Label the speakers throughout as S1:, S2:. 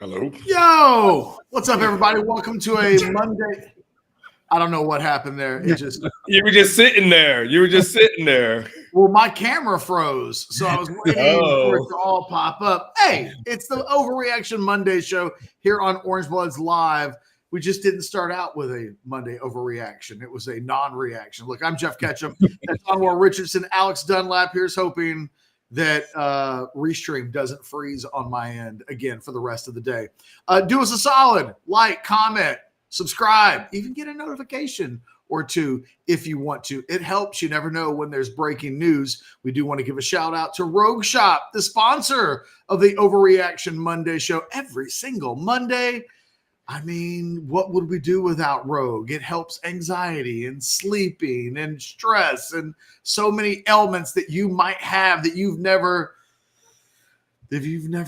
S1: Hello.
S2: Yo, what's up, everybody? Welcome to a Monday. I don't know what happened there. It just
S1: You were just sitting there.
S2: well, my camera froze, so I was waiting for it
S1: Oh.
S2: to all pop up. Hey, it's the Overreaction Monday show here on Orange Bloods Live. We just didn't start out with a Monday overreaction. It was a non-reaction. Look, I'm Jeff Ketchum. That's Anwar Richardson. Alex Dunlap. Here's hoping that Restream doesn't freeze on my end again for the rest of the day. Do us a solid. Like, comment, subscribe, even get a notification or two if you want to. It helps. You never know when there's breaking news. We do want to give a shout out to Rogue Shop, the sponsor of the Overreaction Monday show every single Monday. I mean, what would we do without Rogue? It helps anxiety and sleeping and stress and so many ailments that you might have that you've never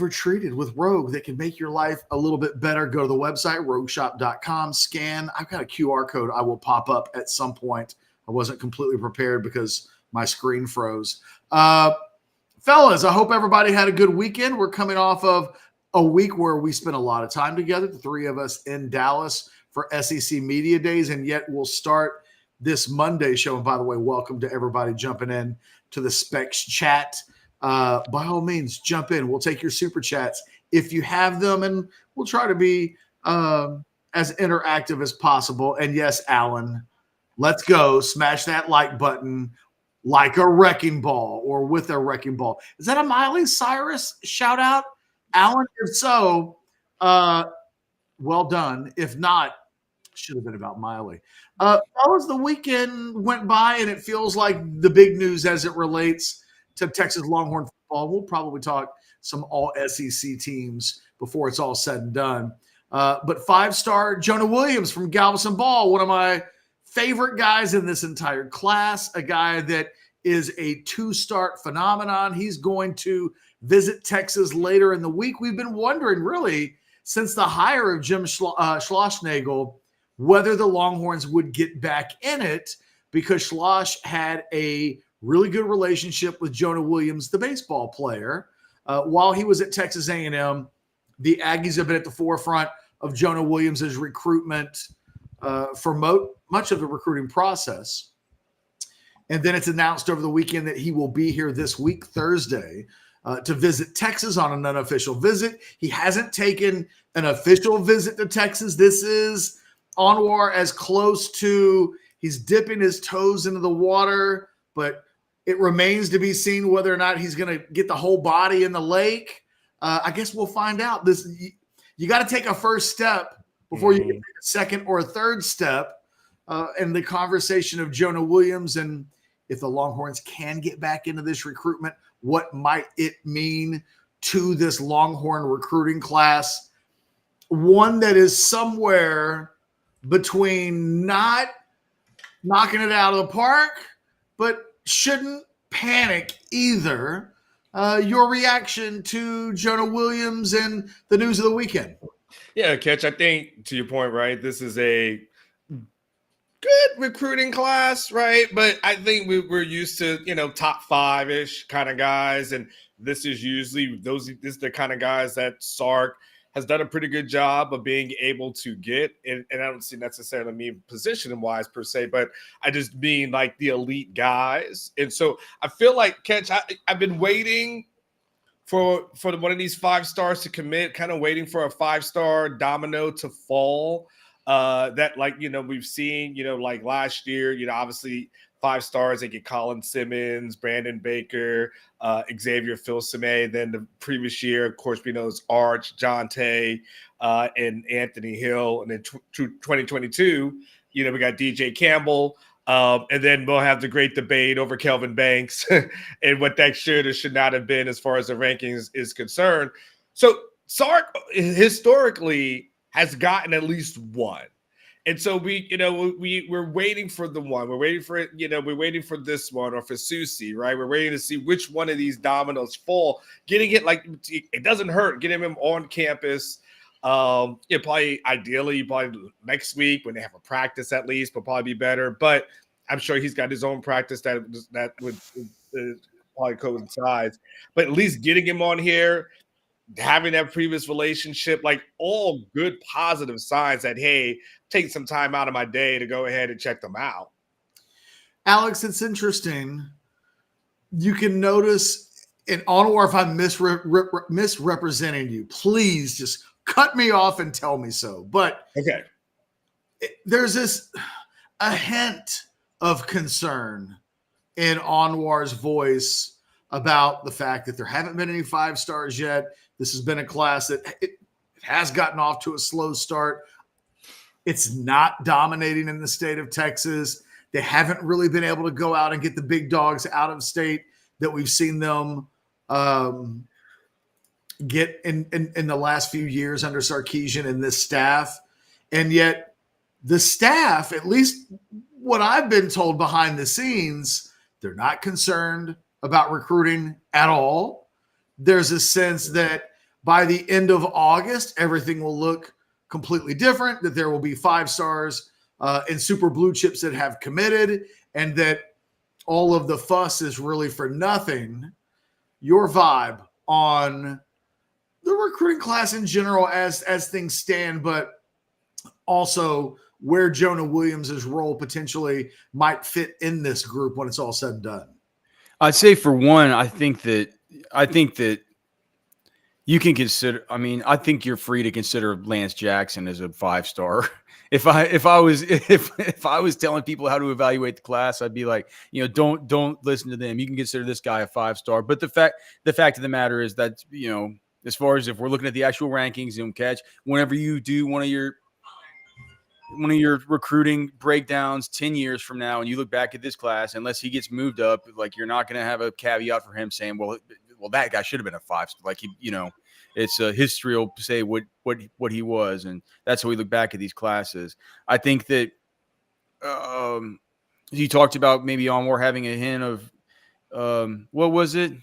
S2: treated with Rogue that can make your life a little bit better. Go to the website, rogueshop.com, scan. I've got a QR code I will pop up at some point. I wasn't completely prepared because my screen froze. Fellas, I hope everybody had a good weekend. We're coming off of a week where we spent a lot of time together, the three of us in Dallas for SEC Media Days, and yet we'll start this Monday show. And by the way, welcome to everybody jumping in to the Specs chat. By all means, jump in. We'll take your super chats if you have them, and we'll try to be as interactive as possible. And yes, Alan, let's go. Smash that like button like a wrecking ball or with a wrecking ball. Is that a Miley Cyrus shout out? Alan, if so, well done. If not, should have been about Miley. Fellas, the weekend went by, and it feels like the big news as it relates to Texas Longhorn football. We'll probably talk some all SEC teams before it's all said and done. But five-star Jonah Williams from Galveston Ball, one of my favorite guys in this entire class, a guy that is a two-start phenomenon. He's going to visit Texas later in the week. We've been wondering, really, since the hire of Jim Schlossnagle, whether the Longhorns would get back in it, because Schloss had a really good relationship with Jonah Williams, the baseball player. While he was at Texas A&M, the Aggies have been at the forefront of Jonah Williams' recruitment for much of the recruiting process. And then it's announced over the weekend that he will be here this week, Thursday, to visit Texas on an unofficial visit. He hasn't taken an official visit to Texas. This is Anwar as close to he's dipping his toes into the water, but it remains to be seen whether or not he's going to get the whole body in the lake. I guess we'll find out. You got to take a first step before you can take a second or a third step in the conversation of Jonah Williams. And if the Longhorns can get back into this recruitment, what might it mean to this Longhorn recruiting class? One that is somewhere between not knocking it out of the park, but shouldn't panic either. Your reaction to Jonah Williams and the news of the weekend?
S1: Yeah, Ketch, I think to your point, right, this is a good recruiting class, right? But I think we're used to, top five-ish kind of guys. And this is usually this is the kind of guys that Sark has done a pretty good job of being able to get. And I don't see necessarily mean position-wise per se, but I just mean like the elite guys. And so I feel like, Ketch, I've been waiting for one of these five stars to commit, kind of waiting for a five-star domino to fall. That we've seen, like last year, obviously 5 stars, they get Colin Simmons, Brandon Baker, Xavier Filsaime. Then the previous year, of course, we know it's Arch, John Tay, and Anthony Hill. And then 2022, we got DJ Campbell. And then we'll have the great debate over Kelvin Banks and what that should or should not have been as far as the rankings is concerned. So Sark historically has gotten at least one. And so we're waiting for the one. We're waiting for it, we're waiting for this one or for Susie, right? We're waiting to see which one of these dominoes fall. Getting it it doesn't hurt. Getting him on campus. Ideally next week when they have a practice at least, will probably be better. But I'm sure he's got his own practice that would probably coincides. But at least getting him on here, having that previous relationship, like all good positive signs that, hey, take some time out of my day to go ahead and check them out.
S2: Alex, it's interesting. You can notice, and Anwar, if I'm misrepresenting you, please just cut me off and tell me so. But
S1: Okay.
S2: there's a hint of concern in Anwar's voice about the fact that there haven't been any 5 stars yet. This has been a class that it has gotten off to a slow start. It's not dominating in the state of Texas. They haven't really been able to go out and get the big dogs out of state that we've seen them get in the last few years under Sarkisian and this staff. And yet the staff, at least what I've been told behind the scenes, they're not concerned about recruiting at all. There's a sense that by the end of August, everything will look completely different, that there will be 5 stars and super blue chips that have committed, and that all of the fuss is really for nothing. Your vibe on the recruiting class in general as things stand, but also where Jonah Williams' role potentially might fit in this group when it's all said and done.
S3: I'd say for one, I think that you can consider. I mean, I think you're free to consider Lance Jackson as a 5-star. If I was telling people how to evaluate the class, I'd be like, don't listen to them. You can consider this guy a 5-star. But the fact of the matter is that, as far as if we're looking at the actual rankings, catch whenever you do one of your recruiting breakdowns 10 years from now, and you look back at this class, unless he gets moved up, like you're not going to have a caveat for him saying, well, that guy should have been a 5-star. Like it's history will say what he was, and that's how we look back at these classes. I think that you talked about maybe Onwar having a hint of what was it?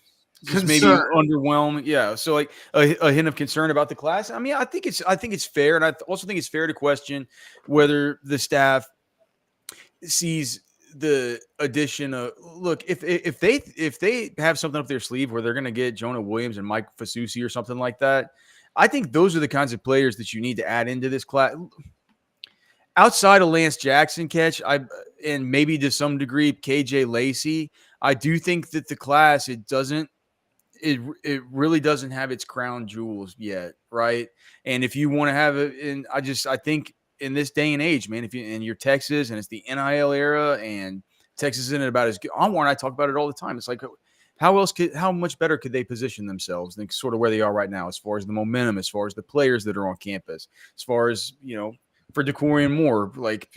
S3: Just maybe underwhelming. Yeah. So like a hint of concern about the class. I mean, I think it's fair. And I also think it's fair to question whether the staff sees the addition of, look, if they have something up their sleeve where they're going to get Jonah Williams and Mike Fasusi or something like that, I think those are the kinds of players that you need to add into this class. Outside of Lance Jackson, and maybe to some degree KJ Lacey, I do think that the class, it really doesn't have its crown jewels yet, right? And if you want to have it, and I think in this day and age, man, if you're Texas and it's the NIL era and Texas isn't about as good, Onwar and I talk about it all the time. It's like, how much better could they position themselves than sort of where they are right now, as far as the momentum, as far as the players that are on campus, as far as, for Decorian Moore, like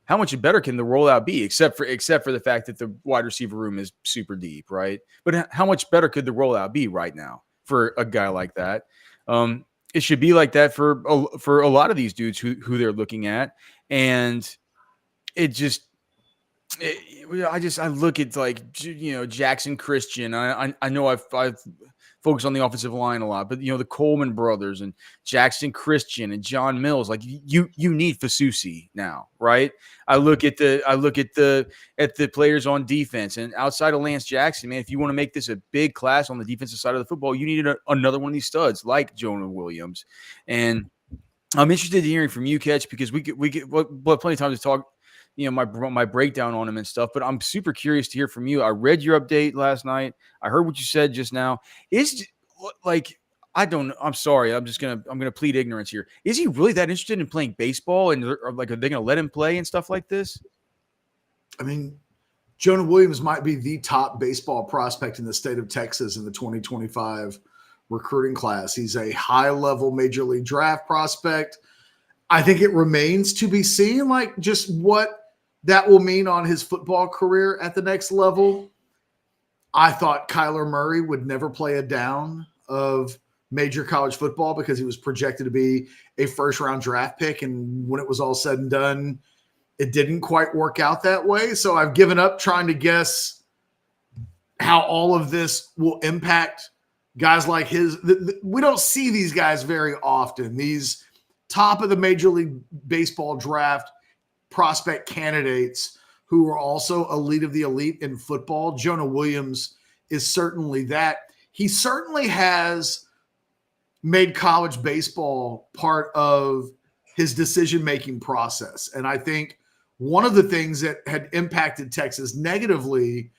S3: how much better can the rollout be, except for the fact that the wide receiver room is super deep, right? But how much better could the rollout be right now for a guy like that? It should be like that for a lot of these dudes who they're looking at, and I look at, like, Jackson Christian. I know I've focused on the offensive line a lot, but the Coleman brothers and Jackson Christian and John Mills, like you need Fasusi now, right? I look at the players on defense, and outside of Lance Jackson, man, if you want to make this a big class on the defensive side of the football, you need another one of these studs like Jonah Williams. And I'm interested in hearing from you, Ketch, because we get plenty of time to talk, my breakdown on him and stuff, but I'm super curious to hear from you. I read your update last night. I heard what you said just now. I'm sorry. I'm going to plead ignorance here. Is he really that interested in playing baseball, and are they going to let him play and stuff like this?
S2: I mean, Jonah Williams might be the top baseball prospect in the state of Texas in the 2025 recruiting class. He's a high-level major league draft prospect. I think it remains to be seen, like, just what that will mean on his football career at the next level. I thought Kyler Murray would never play a down of major college football because he was projected to be a first-round draft pick, and when it was all said and done, it didn't quite work out that way. So I've given up trying to guess how all of this will impact guys like his. We don't see these guys very often, these top of the Major League Baseball draft prospect candidates who are also elite of the elite in football. Jonah Williams is certainly that. He certainly has made college baseball part of his decision-making process. And I think one of the things that had impacted Texas negatively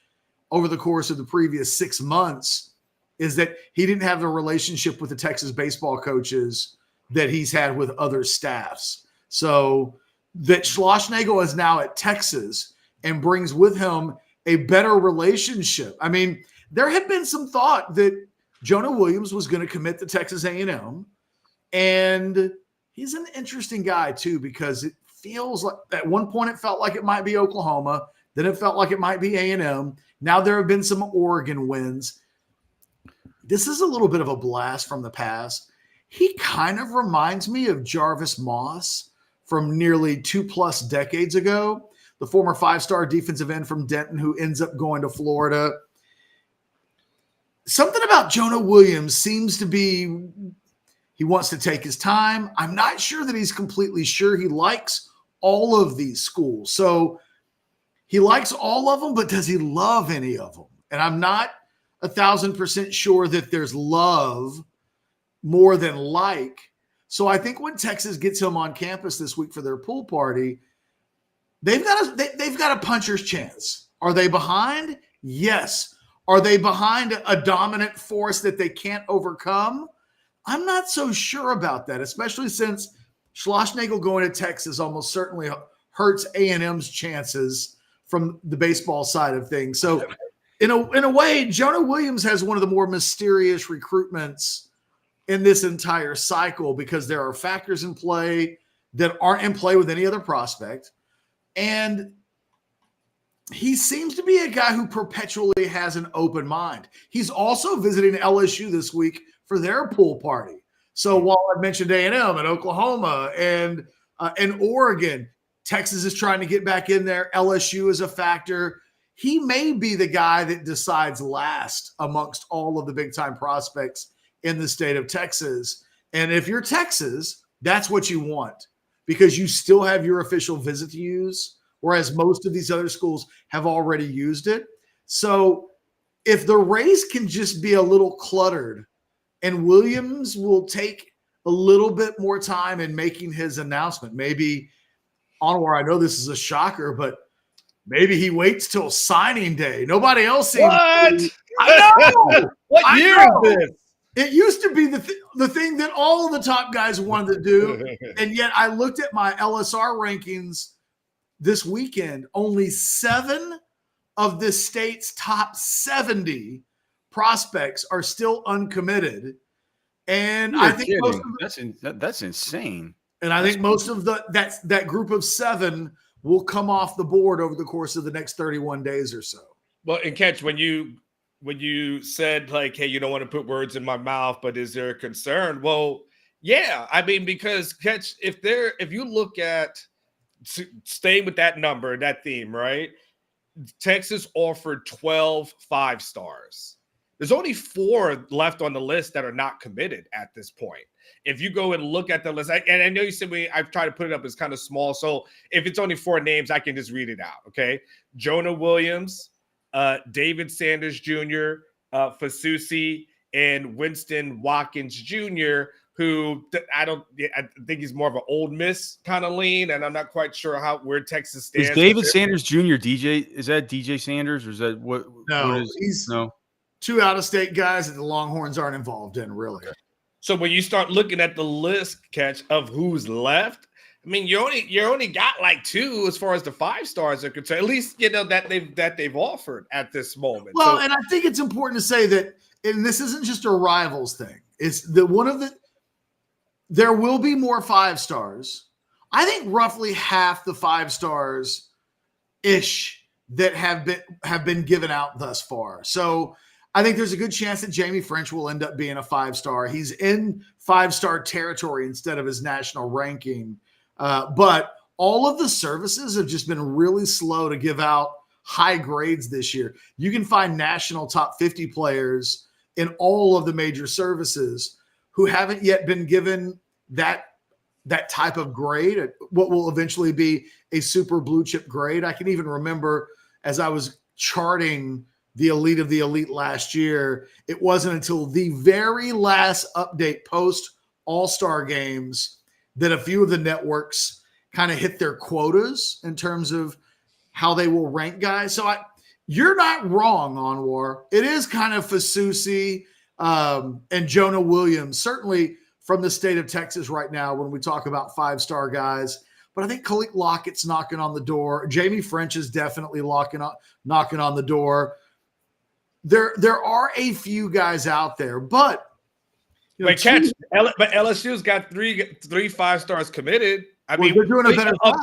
S2: over the course of the previous 6 months is that he didn't have the relationship with the Texas baseball coaches that he's had with other staffs. So that Schlossnagle is now at Texas and brings with him a better relationship. I mean, there had been some thought that Jonah Williams was going to commit to Texas A&M, and he's an interesting guy too, because it feels like at one point it felt like it might be Oklahoma, then it felt like it might be A&M. Now there have been some Oregon wins. This is a little bit of a blast from the past. He kind of reminds me of Jarvis Moss from nearly 2+ decades ago, the former 5-star defensive end from Denton who ends up going to Florida. Something about Jonah Williams seems to be he wants to take his time. I'm not sure that he's completely sure he likes all of these schools. So he likes all of them, but does he love any of them? And I'm not 1,000% sure that there's love more than like. So I think when Texas gets him on campus this week for their pool party, they've got a puncher's chance. Are they behind? Yes. Are they behind a dominant force that they can't overcome? I'm not so sure about that, especially since Schlossnagle going to Texas almost certainly hurts A&M's chances from the baseball side of things. So in a way, Jonah Williams has one of the more mysterious recruitments in this entire cycle because there are factors in play that aren't in play with any other prospect. And he seems to be a guy who perpetually has an open mind. He's also visiting LSU this week for their pool party. So while I mentioned A&M and Oklahoma and Oregon, Texas is trying to get back in there. LSU is a factor. He may be the guy that decides last amongst all of the big-time prospects in the state of Texas. And if you're Texas, that's what you want because you still have your official visit to use, whereas most of these other schools have already used it. So if the race can just be a little cluttered and Williams will take a little bit more time in making his announcement, maybe Onwar, I know this is a shocker, but maybe he waits till signing day. Nobody else seems
S1: What?
S2: I know.
S1: What year is this?
S2: It used to be the thing that all of the top guys wanted to do. And yet I looked at my LSR rankings this weekend. Only 7 of the state's top 70 prospects are still uncommitted. And
S3: You're
S2: I think
S3: kidding. That's insane.
S2: And I think most of that group of 7 will come off the board over the course of the next 31 days or so.
S1: Well, and Catch, when you said like, hey, you don't want to put words in my mouth, but is there a concern? Well, yeah. I mean, because Catch, if you look at staying with that number, that theme, right? Texas offered 12 5-stars. There's only 4 left on the list that are not committed at this point. If you go and look at the list, and I know you said I've tried to put it up as kind of small. So if it's only 4 names, I can just read it out. Okay. Jonah Williams, David Sanders Jr., Fasusi, and Winston Watkins Jr., who I think he's more of an Ole Miss kind of lean, and I'm not quite sure where Texas stands.
S3: Is David Sanders Jr. DJ? Is that DJ Sanders, or is that what?
S2: No,
S3: what is,
S2: he's
S3: no.
S2: 2 out-of-state guys that the Longhorns aren't involved in, really.
S1: So when you start looking at the list, Catch, of who's left, I mean, you only got like 2 as far as the 5-stars are concerned. At least that they've offered at this moment.
S2: Well, and I think it's important to say that, and this isn't just a rivals thing. It's there will be more 5-stars. I think roughly half the 5-stars ish that have been given out thus far. So I think there's a good chance that Jamie French will end up being a 5-star. He's in 5-star territory instead of his national ranking. But all of the services have just been really slow to give out high grades this year. You can find national top 50 players in all of the major services who haven't yet been given that type of grade, what will eventually be a super blue chip grade. I can even remember as I was charting the elite of the elite last year, it wasn't until the very last update post All-Star games that a few of the networks kind of hit their quotas in terms of how they will rank guys. So you're not wrong, Anwar. It is kind of Fasusi and Jonah Williams, certainly from the state of Texas right now when we talk about five-star guys. But I think Khalid Lockett's knocking on the door. Jamie French is definitely knocking on the door. There are a few guys out there, but
S1: but LSU's got three 5 stars committed. I mean,
S2: they're doing a better job.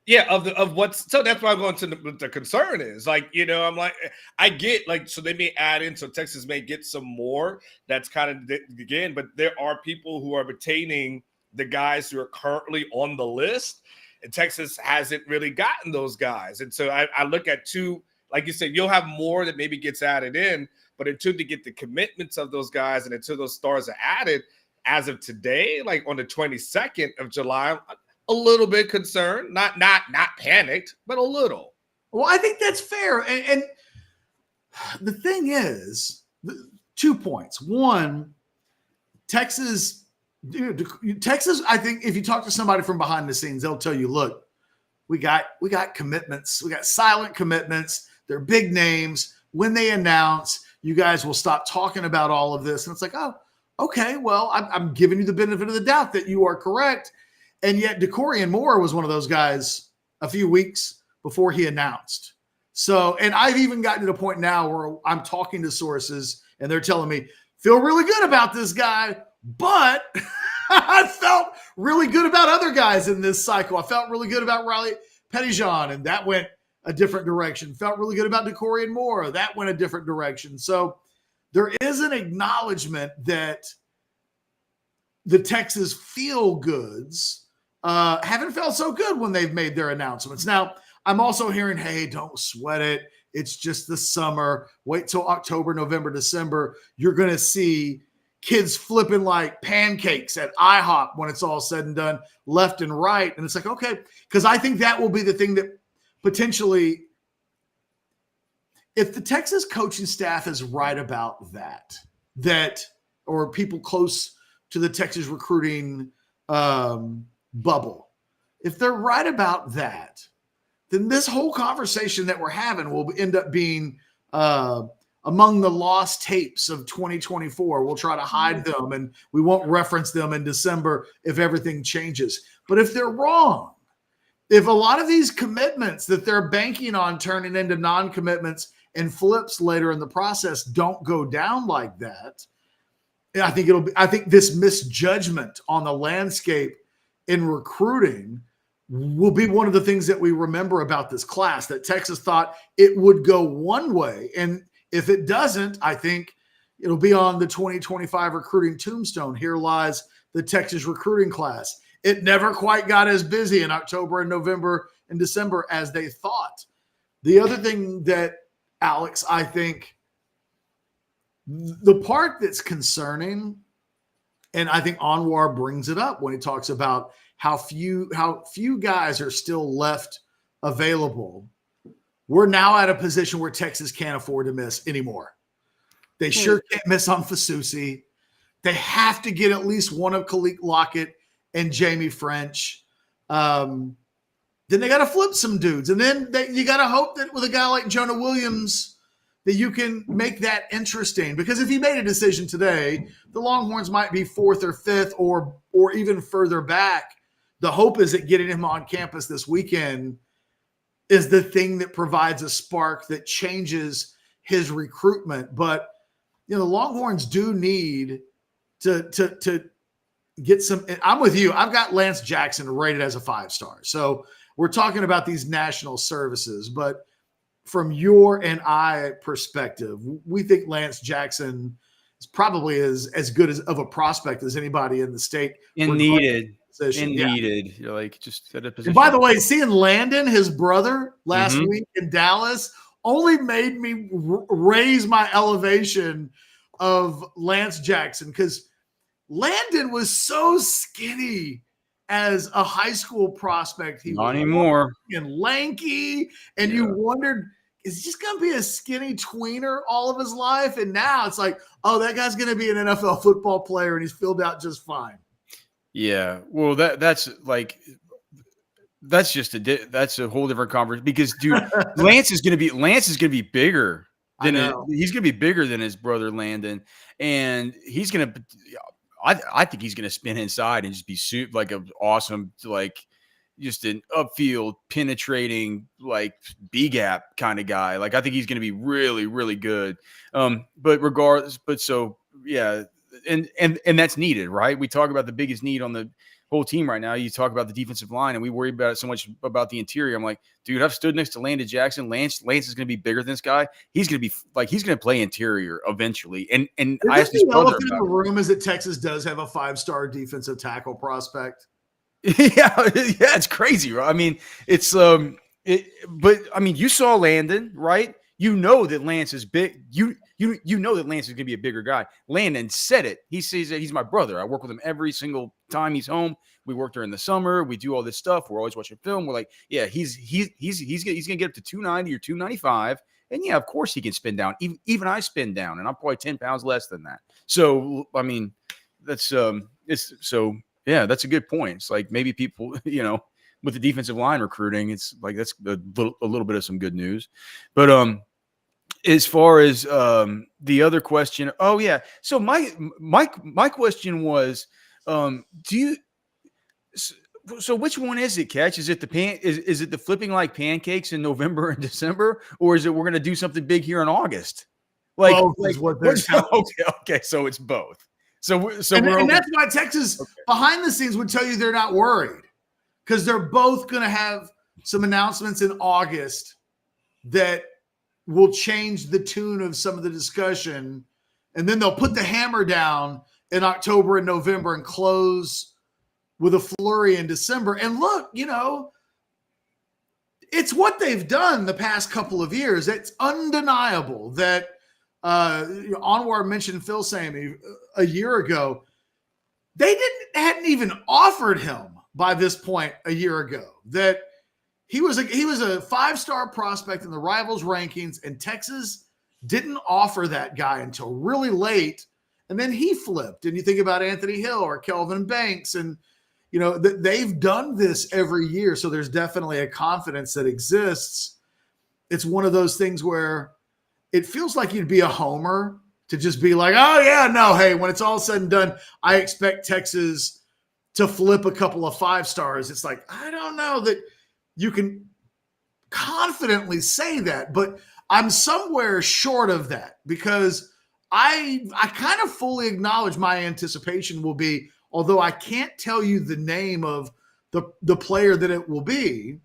S1: Yeah, of what's so that's why I'm going to the concern is like, I'm like, I get like, so they may add in, so Texas may get some more. That's kind of again, but there are people who are retaining the guys who are currently on the list, and Texas hasn't really gotten those guys. And so I look at two, like you said, you'll have more that maybe gets added in, but until they get the commitments of those guys and until those stars are added, as of today, like on the 22nd of July, a little bit concerned, not panicked, but a little.
S2: Well, I think that's fair. And the thing is, 2 points. One, Texas, I think if you talk to somebody from behind the scenes, they'll tell you, look, we got commitments. We got silent commitments. They're big names. When they announce, you guys will stop talking about all of this. And it's like, oh, okay, well, I'm giving you the benefit of the doubt that you are correct. And yet DeCorian Moore was one of those guys a few weeks before he announced. So, and I've even gotten to the point now where I'm talking to sources and they're telling me, feel really good about this guy, but I felt really good about other guys in this cycle. I felt really good about Riley Pettijohn, and that went a different direction. Felt really good about DeCorian Moore. That went a different direction. So there is an acknowledgement that the Texas feel-goods haven't felt so good when they've made their announcements. Now, I'm also hearing, hey, don't sweat it. It's just the summer. Wait till October, November, December. You're going to see kids flipping like pancakes at IHOP when it's all said and done, left and right. And it's like, okay, because I think that will be the thing that potentially, if the Texas coaching staff is right about that, or people close to the Texas recruiting bubble, if they're right about that, then this whole conversation that we're having will end up being among the lost tapes of 2024. We'll try to hide them and we won't reference them in December if everything changes. But if they're wrong, if a lot of these commitments that they're banking on turning into non-commitments and flips later in the process don't go down like that, I think this misjudgment on the landscape in recruiting will be one of the things that we remember about this class, that Texas thought it would go one way. And if it doesn't, I think it'll be on the 2025 recruiting tombstone. Here lies the Texas recruiting class. It never quite got as busy in October and November and December as they thought. The other thing that, Alex, I think the part that's concerning, and I think Anwar brings it up when he talks about how few guys are still left available. We're now at a position where Texas can't afford to miss anymore. They sure can't miss on Fasusi. They have to get at least one of Khalid Lockett and Jamie French. Then they got to flip some dudes. And then you got to hope that with a guy like Jonah Williams that you can make that interesting. Because if he made a decision today, the Longhorns might be 4th or 5th or even further back. The hope is that getting him on campus this weekend is the thing that provides a spark that changes his recruitment. But, the Longhorns do need to get some – I'm with you. I've got Lance Jackson rated as a 5-star. So we're talking about these national services. But from your and I perspective, we think Lance Jackson is probably as good of a prospect as anybody in the state.
S3: Needed.
S2: Yeah.
S3: Like just at a position.
S2: And by the way, seeing Landon, his brother, last week in Dallas, only made me raise my elevation of Lance Jackson, because Landon was so skinny as a high school prospect. He
S3: Not
S2: was
S3: anymore.
S2: and lanky, and you wondered, is he just going to be a skinny tweener all of his life? And now it's like, oh, that guy's going to be an NFL football player and he's filled out just fine.
S3: Yeah. Well, that's just that's a whole different conversation because, dude, Lance is going to be bigger than he's going to be bigger than his brother Landon, and he's going to. I think he's going to spin inside and just be like an awesome, like just an upfield penetrating, like B gap kind of guy. Like I think he's going to be really, really good. But regardless, so yeah, and that's needed, right? We talk about the biggest need on the whole team right now. You talk about the defensive line, and we worry about it so much about the interior. I'm like, dude, I've stood next to Landon Jackson. Lance is going to be bigger than this guy. He's going to play interior eventually. And I asked
S2: the elephant in the room is that Texas does have a 5-star defensive tackle prospect.
S3: yeah, it's crazy, right? I mean, it's but I mean, you saw Landon, right? You know that Lance is big. You know that Lance is going to be a bigger guy. Landon said it. He says that he's my brother. I work with him every single time he's home. We work during the summer. We do all this stuff. We're always watching film. We're like, yeah, he's going to get up to 290 or 295. And yeah, of course he can spin down. Even I spin down, and I'm probably 10 pounds less than that. So I mean, that's yeah, that's a good point. It's like maybe people, with the defensive line recruiting, it's like that's a little bit of some good news. But as far as the other question, oh yeah. So my question was, so which one is it, Catch? Is it is it the flipping like pancakes in November and December, or is it we're going to do something big here in August? Like,
S2: both is what they're
S3: okay, so it's both. And
S2: that's why Texas behind the scenes would tell you they're not worried because they're both going to have some announcements in August that will change the tune of some of the discussion. And then they'll put the hammer down in October and November and close with a flurry in December. And look, it's what they've done the past couple of years. It's undeniable that Anwar mentioned Phil Sammy a year ago. They hadn't even offered him by this point a year ago. That he was a 5-star prospect in the Rivals rankings, and Texas didn't offer that guy until really late, and then he flipped. And you think about Anthony Hill or Kelvin Banks, and they've done this every year. So there's definitely a confidence that exists. It's one of those things where it feels like you'd be a homer to just be like, oh, yeah, no, hey, when it's all said and done, I expect Texas to flip a couple of 5-stars. It's like, I don't know that you can confidently say that, but I'm somewhere short of that because I kind of fully acknowledge my anticipation will be, although I can't tell you the name of the player that it will be,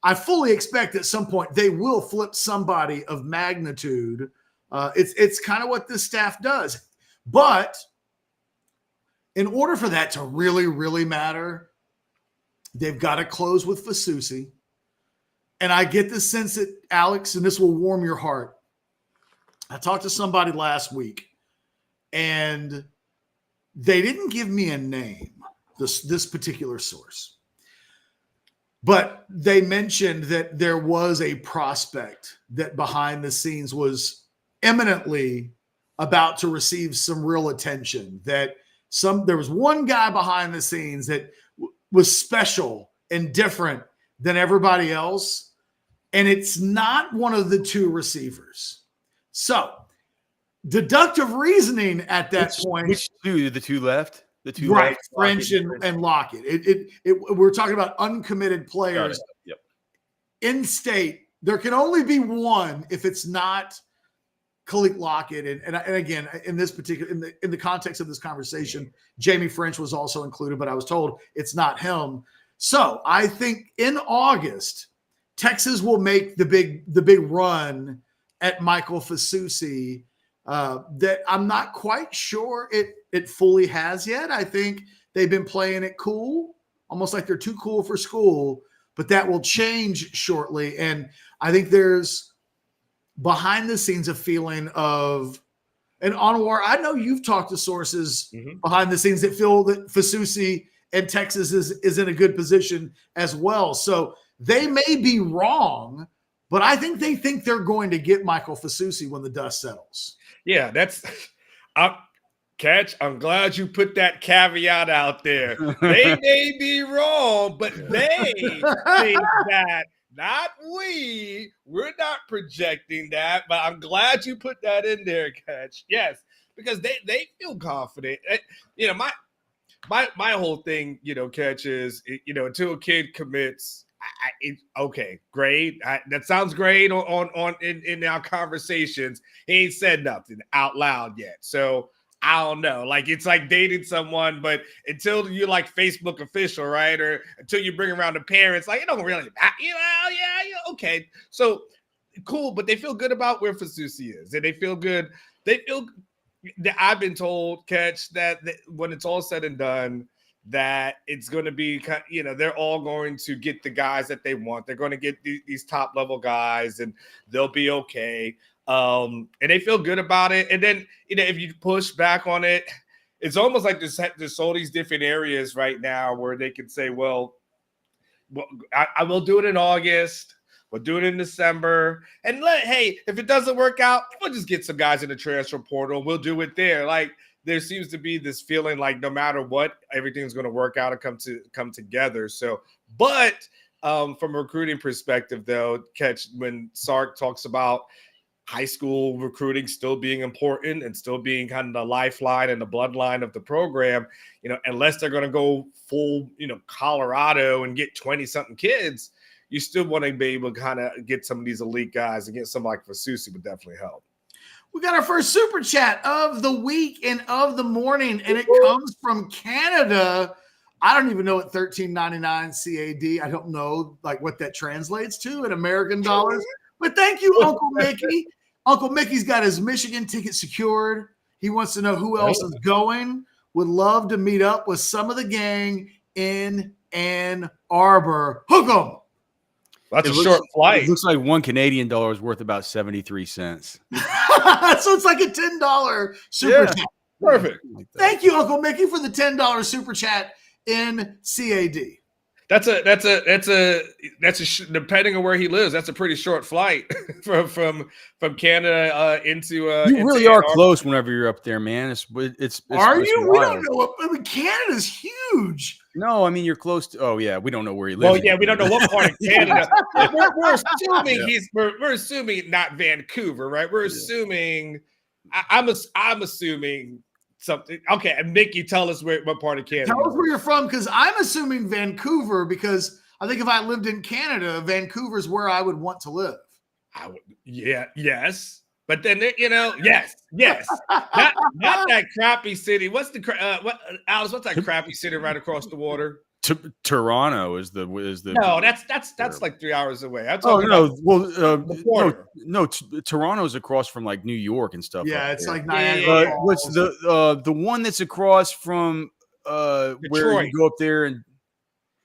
S2: I fully expect at some point they will flip somebody of magnitude. It's kind of what this staff does. But in order for that to really, really matter, they've got to close with Fasusi. And I get the sense that, Alex, and this will warm your heart, I talked to somebody last week, and they didn't give me a name, this particular source. But they mentioned that there was a prospect that behind the scenes was eminently about to receive some real attention. That there was one guy behind the scenes that was special and different than everybody else. And it's not one of the 2 receivers. So deductive reasoning at that point.
S3: Which 2? The 2 left? The 2
S2: right,
S3: left,
S2: French and Lockett. We're talking about uncommitted players.
S3: Yep.
S2: In state, there can only be one if it's not Khalil Lockett. And again, in this particular in the context of this conversation, Jamie French was also included, but I was told it's not him. So I think in August, Texas will make the big run at Michael Fasusi. That I'm not quite sure it fully has yet. I think they've been playing it cool, almost like they're too cool for school, but that will change shortly. And I think there's behind the scenes a feeling of, and Anwar, I know you've talked to sources behind the scenes that feel that Fasusi and Texas is in a good position as well. So they may be wrong, But I think they're going to get Michael Fasusi when the dust settles.
S1: Yeah, that's Catch. I'm glad you put that caveat out there. They may be wrong, but they think that, not we. We're not projecting that, but I'm glad you put that in there, Catch. Yes, because they feel confident. My whole thing, Catch is, until a kid commits. Okay, great. That sounds great on in our conversations. He ain't said nothing out loud yet, so I don't know. Like, it's like dating someone, but until you like Facebook official, right? Or until you bring around the parents, like, it don't really, okay. So cool, but they feel good about where Fasusi is, and they feel good. They feel that I've been told, Catch, that when it's all said and done, that it's going to be, they're all going to get the guys that they want. They're going to get these top level guys, and they'll be okay. And they feel good about it. And then, if you push back on it, it's almost like there's all these different areas right now where they can say, well, I will do it in August. We'll do it in December. And hey, if it doesn't work out, we'll just get some guys in the transfer portal. We'll do it there. Like, there seems to be this feeling like no matter what, everything's going to work out and come together. So, but from a recruiting perspective, though, Catch, when Sark talks about high school recruiting still being important and still being kind of the lifeline and the bloodline of the program, unless they're going to go full, Colorado and get 20-something kids, you still want to be able to kind of get some of these elite guys, and get somebody like Fasusi would definitely help.
S2: We got our first super chat of the week and of the morning, and it comes from Canada. I don't even know what $13.99 CAD. I don't know what that translates to in American dollars. But thank you, Uncle Mickey. Uncle Mickey's got his Michigan ticket secured. He wants to know who else is going. Would love to meet up with some of the gang in Ann Arbor. Hook 'em.
S1: That's a short flight.
S3: It looks like $1 Canadian worth about 73 cents.
S2: So it's like a $10 super chat.
S1: Perfect.
S2: Thank you, Uncle Mickey, for the $10 super chat in CAD.
S1: That's a depending on where he lives, that's a pretty short flight from Canada into.
S3: You really are close whenever you're up there, man. It's
S2: are
S3: it's
S2: you?
S3: wild.
S2: We don't know. Canada's huge.
S3: No, I mean, you're close to. Oh yeah, we don't know where he lives.
S1: Well, yeah, we don't know what part of Canada. we're assuming we're assuming not Vancouver, right? We're assuming. I'm assuming something. Okay, and Mickey, tell us what part of Canada.
S2: Tell us where you're from, because I'm assuming Vancouver, because I think if I lived in Canada, Vancouver's where I would want to live.
S1: Yes. But then, yes. Not that crappy city. What's Alice? What's that crappy city right across the water?
S3: Toronto is the.
S1: No, that's like 3 hours away.
S3: Toronto's across from like New York and stuff.
S2: Yeah, it's like
S3: Niagara. What's the one that's across from where you go up there and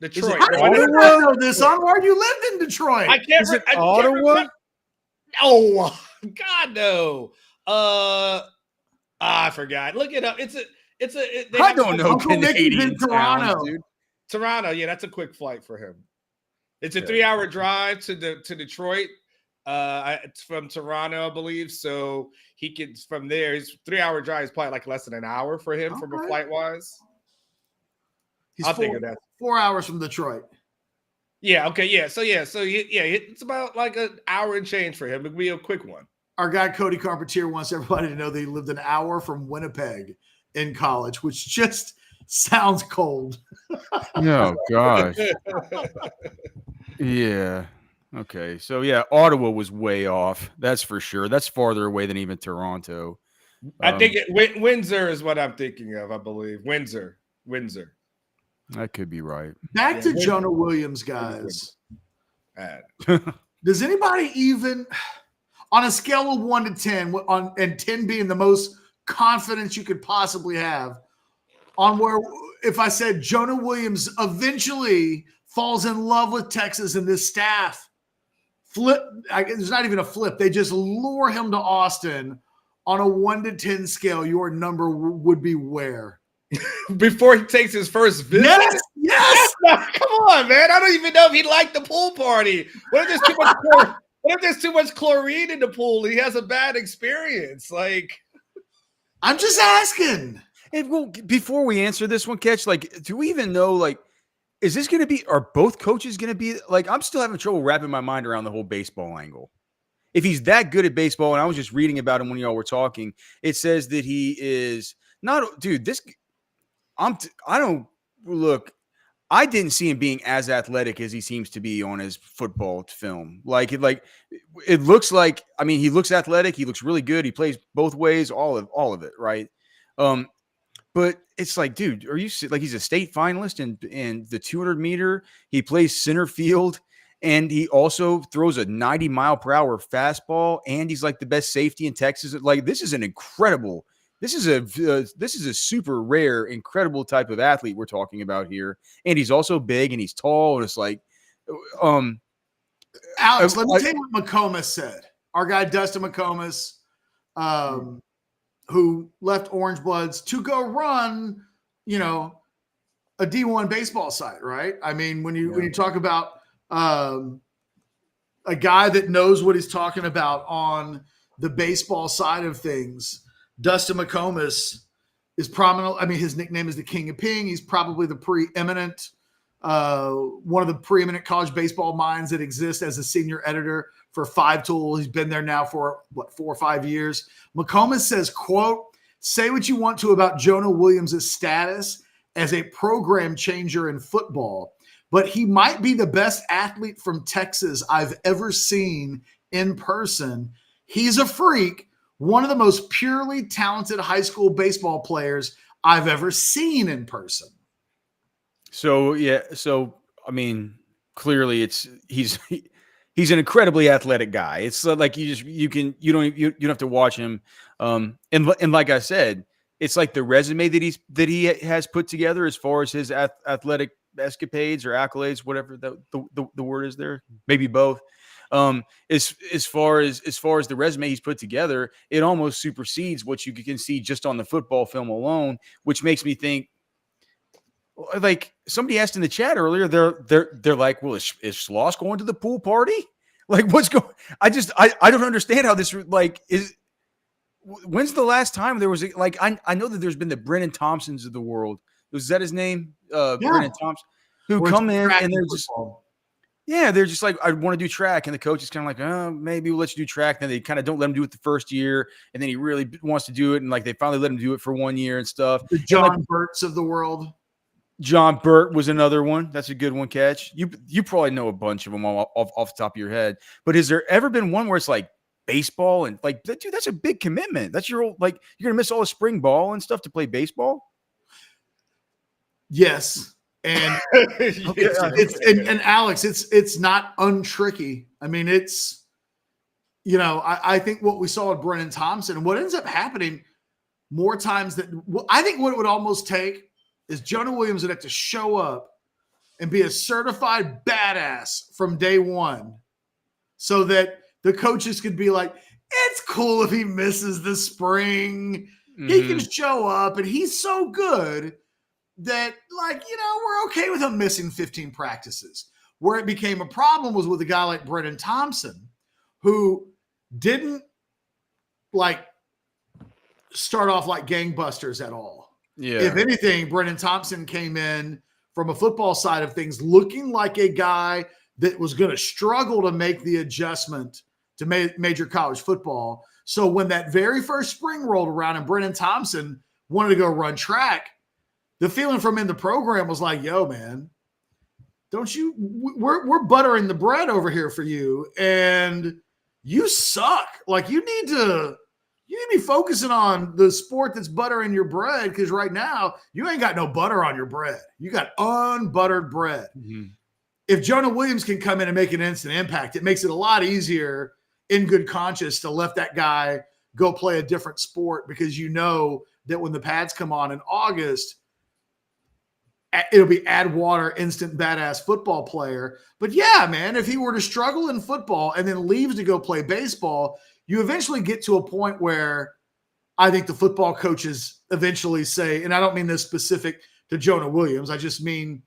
S1: Detroit?
S2: I know this. Onward, you lived in Detroit.
S1: I can't.
S3: Is it Ottawa?
S1: Oh God, no. I forgot. Look it up.
S3: I don't know. Canadian
S2: Toronto,
S3: dude.
S1: Toronto, yeah, that's a quick flight for him. It's a 3-hour drive to Detroit. It's from Toronto, I believe. So he can from there. His 3-hour drive is probably like less than an hour for him from a flight wise.
S2: I'll think of that. 4 hours from Detroit.
S1: Yeah. Okay. Yeah. So it's about like an hour and change for him. It'll be a quick one.
S2: Our guy Cody Carpentier wants everybody to know that he lived an hour from Winnipeg in college, which just sounds cold.
S3: Oh gosh. Yeah. Okay. So yeah, Ottawa was way off. That's for sure. That's farther away than even Toronto.
S1: I think Windsor is what I'm thinking of. I believe Windsor.
S3: That could be right.
S2: Back to Jonah Williams, guys. Does anybody even, on a scale of 1 to 10, and 10 being the most confidence you could possibly have, on where if I said Jonah Williams eventually falls in love with Texas and this staff there's not even a flip. They just lure him to Austin. On a 1 to 10 scale, your number would be where?
S1: Before he takes his first visit?
S2: Yes.
S1: Come on, man. I don't even know if he liked the pool party. What if there's too much What if there's too much chlorine in the pool? He has a bad experience. Like,
S2: I'm just asking.
S3: And well, before we answer this one, Catch, like, do we even know, like, is this going to be, are both coaches going to be, like, I'm still having trouble wrapping my mind around the whole baseball angle. If he's that good at baseball, and I was just reading about him when y'all were talking, it says that he is not, dude, this, I don't, look, I didn't see him being as athletic as he seems to be on his football film. It looks like, I mean, he looks athletic. He looks really good. He plays both ways, all of it. Right. But it's like, dude, are you like, he's a state finalist in the 200 meter. He plays center field, and he also throws a 90-mile-per-hour fastball. And he's like the best safety in Texas. Like, this is a super rare, incredible type of athlete we're talking about here. And he's also big, and he's tall. And it's like,
S2: Alex, let me tell you what McComas said. Our guy, Dustin McComas, who left Orange Bloods to go run, a D1 baseball site, right? I mean, when you talk about a guy that knows what he's talking about on the baseball side of things, Dustin McComas is prominent. I mean, his nickname is the King of Ping. He's probably the preeminent, one of the preeminent college baseball minds that exists as a senior editor for Five Tool. He's been there now for 4 or 5 years. McComas says, quote, "Say what you want to about Jonah Williams' status as a program changer in football, but he might be the best athlete from Texas I've ever seen in person. He's a freak, one of the most purely talented high school baseball players I've ever seen in person."
S3: So, I mean, clearly he's an incredibly athletic guy. It's like you don't have to watch him. And like I said, it's like the resume that he has put together as far as his athletic escapades or accolades, whatever the word is there, maybe both. As far as the resume he's put together, it almost supersedes what you can see just on the football film alone, which makes me think, like somebody asked in the chat earlier, they're like, well, is Schloss going to the pool party? Like, what's going? I don't understand how this is. When's the last time there was I know that there's been the Brennan Thompsons of the world. Was that his name? Brennan Thompson, who come in and they're just they're just like, I want to do track, and the coach is kind of like, oh, maybe we'll let you do track. Then they kind of don't let him do it the first year, and then he really wants to do it, and like they finally let him do it for 1 year and stuff.
S2: The John Burts of the world.
S3: John Burt was another one. That's a good one, Catch. You probably know a bunch of them off the top of your head. But has there ever been one where it's like baseball and like, dude, that's a big commitment. That's you're gonna miss all the spring ball and stuff to play baseball?
S2: Yes. And and Alex, it's not untricky. I mean, it's I think what we saw with Brennan Thompson, and what ends up happening more times than I think what it would almost take is Jonah Williams would have to show up and be a certified badass from day one so that the coaches could be like, it's cool if he misses the spring. Mm-hmm. He can show up, and he's so good that, we're okay with him missing 15 practices. Where it became a problem was with a guy like Brennan Thompson, who didn't, start off like gangbusters at all.
S3: Yeah.
S2: If anything, Brennan Thompson came in from a football side of things looking like a guy that was going to struggle to make the adjustment to major college football. So when that very first spring rolled around and Brennan Thompson wanted to go run track, the feeling from in the program was like, yo, man, we're buttering the bread over here for you, and you suck. Like, you need to be focusing on the sport that's buttering your bread, because right now you ain't got no butter on your bread. You got unbuttered bread. Mm-hmm. If Jonah Williams can come in and make an instant impact, it makes it a lot easier in good conscience to let that guy go play a different sport, because you know that when the pads come on in August, it'll be add water, instant badass football player. But yeah, man, if he were to struggle in football and then leaves to go play baseball, you eventually get to a point where I think the football coaches eventually say, and I don't mean this specific to Jonah Williams, I just mean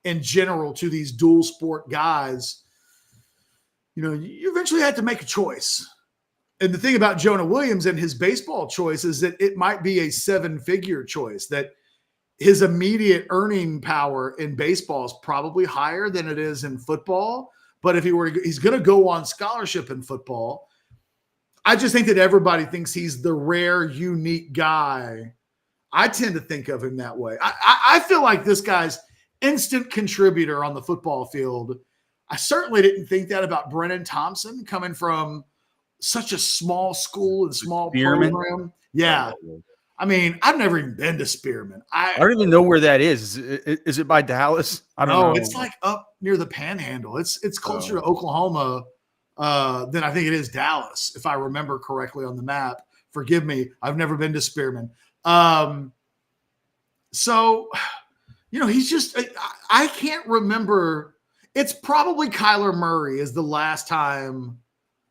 S2: in general to these dual sport guys, you eventually had to make a choice. And the thing about Jonah Williams and his baseball choice is that it might be a 7-figure choice, that his immediate earning power in baseball is probably higher than it is in football. But if he's going to go on scholarship in football. I just think that everybody thinks he's the rare, unique guy. I tend to think of him that way. I feel like this guy's instant contributor on the football field. I certainly didn't think that about Brennan Thompson coming from such a small school and small
S3: Spearman?
S2: program. Yeah. I mean, I've never even been to Spearman.
S3: I don't even know where that is. Is it by Dallas? I don't know.
S2: It's like up near the Panhandle. It's closer to Oklahoma than I think it is Dallas, if I remember correctly on the map. Forgive me. I've never been to Spearman. So, he's just – I can't remember. It's probably Kyler Murray is the last time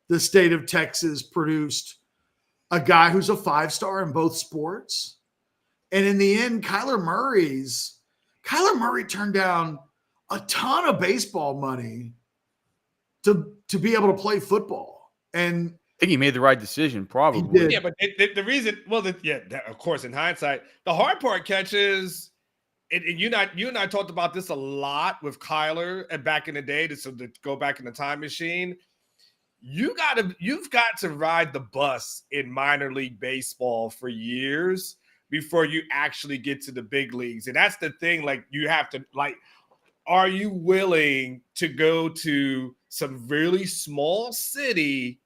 S2: the state of Texas produced a guy who's a 5-star in both sports. And in the end, Kyler Murray turned down a ton of baseball money to be able to play football. And
S3: I think he made the right decision, probably.
S1: Yeah, but the reason, of course, in hindsight, the hard part catches, and you and I talked about this a lot with Kyler and back in the day, to go back in the time machine. You've got to ride the bus in minor league baseball for years before you actually get to the big leagues. And that's the thing, like, you have to, like, are you willing to go to some really small city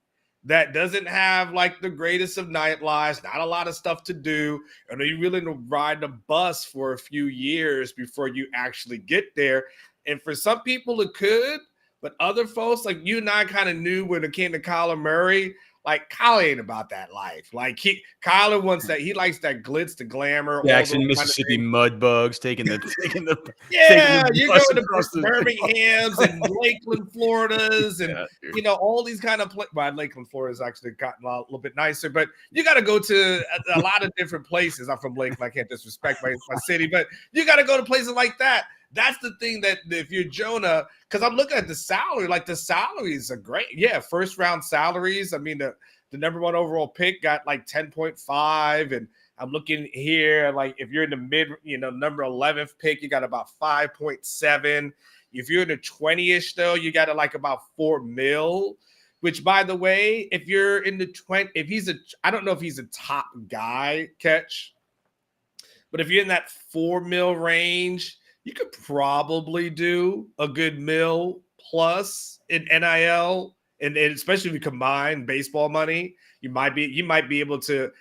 S1: that doesn't have like the greatest of nightlives, not a lot of stuff to do, and are you willing to ride the bus for a few years before you actually get there? And for some people it could, but other folks, like you and I, kind of knew when it came to Kyler Murray, like, Kyler ain't about that life. Like, Kyler wants that. He likes that glitz, the glamour.
S3: Jackson, Mississippi mud bugs taking the
S1: yeah, you're going to Birmingham's and Lakeland, Florida's, and all these kind of well, Lakeland, Florida's actually gotten a little bit nicer, but you got to go to a lot of different places. I'm from Lakeland. I can't disrespect my city, but you got to go to places like that. That's the thing, that if you're Jonah, because I'm looking at the salary, like the salaries are great. Yeah, first round salaries. I mean, the number 1 overall pick got like 10.5. And I'm looking here, like if you're in the mid, number 11th pick, you got about 5.7. If you're in the 20-ish though, you got like about $4 million, which, by the way, if you're in the 20, I don't know if he's a top guy catch, but if you're in that $4 million range, you could probably do a good $1 million plus in NIL, and especially if you combine baseball money, you might be able to.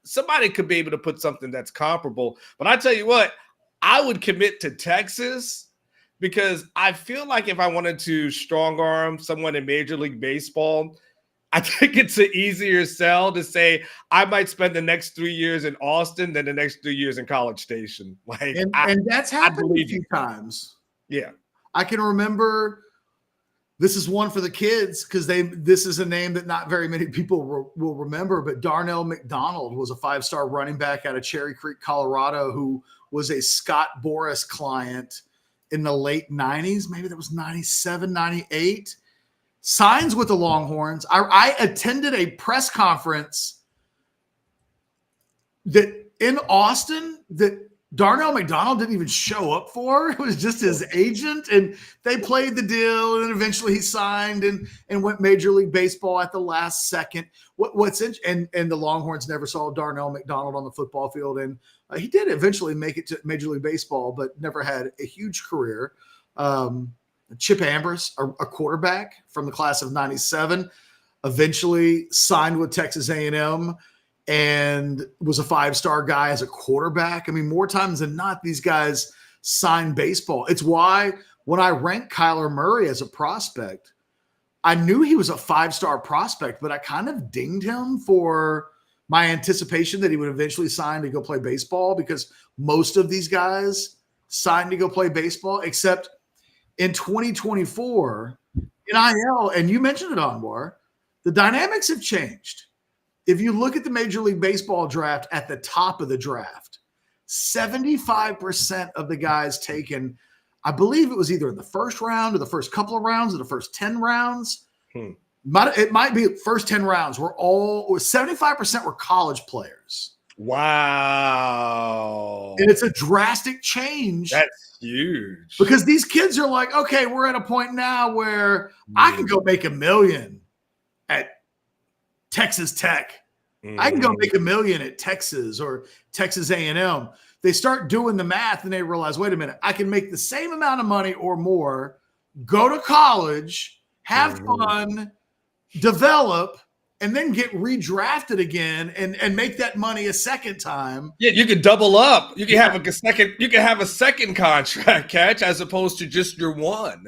S1: Somebody could be able to put something that's comparable. But I tell you what, I would commit to Texas, because I feel like if I wanted to strong arm someone in Major League Baseball, I think it's an easier sell to say I might spend the next 3 years in Austin than the next 3 years in College Station. Like,
S2: and that's happened a few times.
S1: Yeah,
S2: I can remember. This is one for the kids, because this is a name that not very many people will remember. But Darnell McDonald was a 5-star running back out of Cherry Creek, Colorado, who was a Scott Boras client in the late 90s. Maybe that was 97, 98. Signs with the Longhorns. I attended a press conference that in Austin that Darnell McDonald didn't even show up for. It was just his agent, and they played the deal, and then eventually he signed and went Major League Baseball at the last second. And the Longhorns never saw Darnell McDonald on the football field, and he did eventually make it to Major League Baseball, but never had a huge career. Chip Ambrose, a quarterback from the class of 97, eventually signed with Texas A&M and was a 5-star guy as a quarterback. I mean, more times than not, these guys sign baseball. It's why when I ranked Kyler Murray as a prospect, I knew he was a 5-star prospect, but I kind of dinged him for my anticipation that he would eventually sign to go play baseball, because most of these guys signed to go play baseball, except in 2024, NIL, and you mentioned it, Anwar, the dynamics have changed. If you look at the Major League Baseball draft at the top of the draft, 75% of the guys taken, I believe it was either in the first round or the first couple of rounds or the first 10 rounds,
S1: Hmm.
S2: It might be first 10 rounds were 75% were college players.
S1: Wow.
S2: And it's a drastic change.
S1: That's huge.
S2: Because these kids are like, okay, we're at a point now where I can go make $1 million at Texas Tech. I can go make $1 million at Texas or Texas A&M. They start doing the math and they realize, wait a minute, I can make the same amount of money or more, go to college, have fun, develop, and then get redrafted again and make that money a second time.
S1: Yeah, you could double up. You can have a second. You can have a second contract catch as opposed to just your one.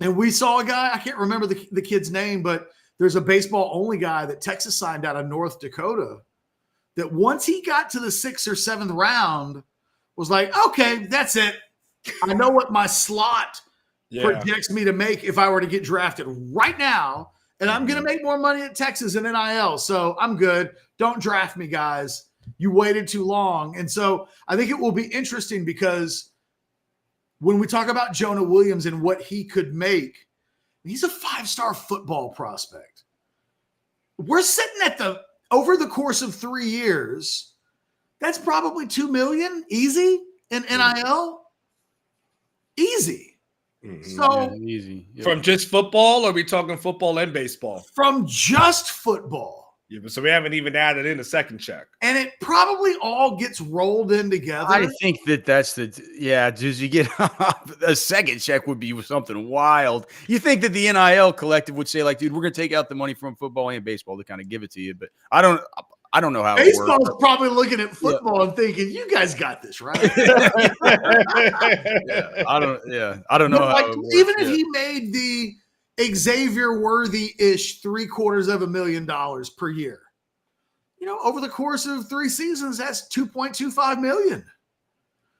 S2: And we saw a guy. I can't remember the kid's name, but there's a baseball only guy that Texas signed out of North Dakota. That once he got to the 6th or 7th round, was like, okay, that's it. I know what my slot projects me to make if I were to get drafted right now. And I'm going to make more money at Texas and NIL. So I'm good. Don't draft me, guys. You waited too long. And so I think it will be interesting because when we talk about Jonah Williams and what he could make, he's a 5-star football prospect. We're sitting at over the course of 3 years, that's probably $2 million easy in NIL. Easy. So
S3: easy.
S1: From just football, or are we talking football and baseball?
S2: From just football.
S1: Yeah, so we haven't even added in a second check.
S2: And it probably all gets rolled in together.
S3: I think that's does you get a second check would be something wild. You think that the NIL collective would say, like, dude, we're going to take out the money from football and baseball to kind of give it to you. But I don't know how
S2: baseball's probably looking at football and thinking, you guys got this, right?
S3: I don't know how it works.
S2: Even if he made the Xavier Worthy-ish $750,000 per year, over the course of 3 seasons, that's $2.25 million.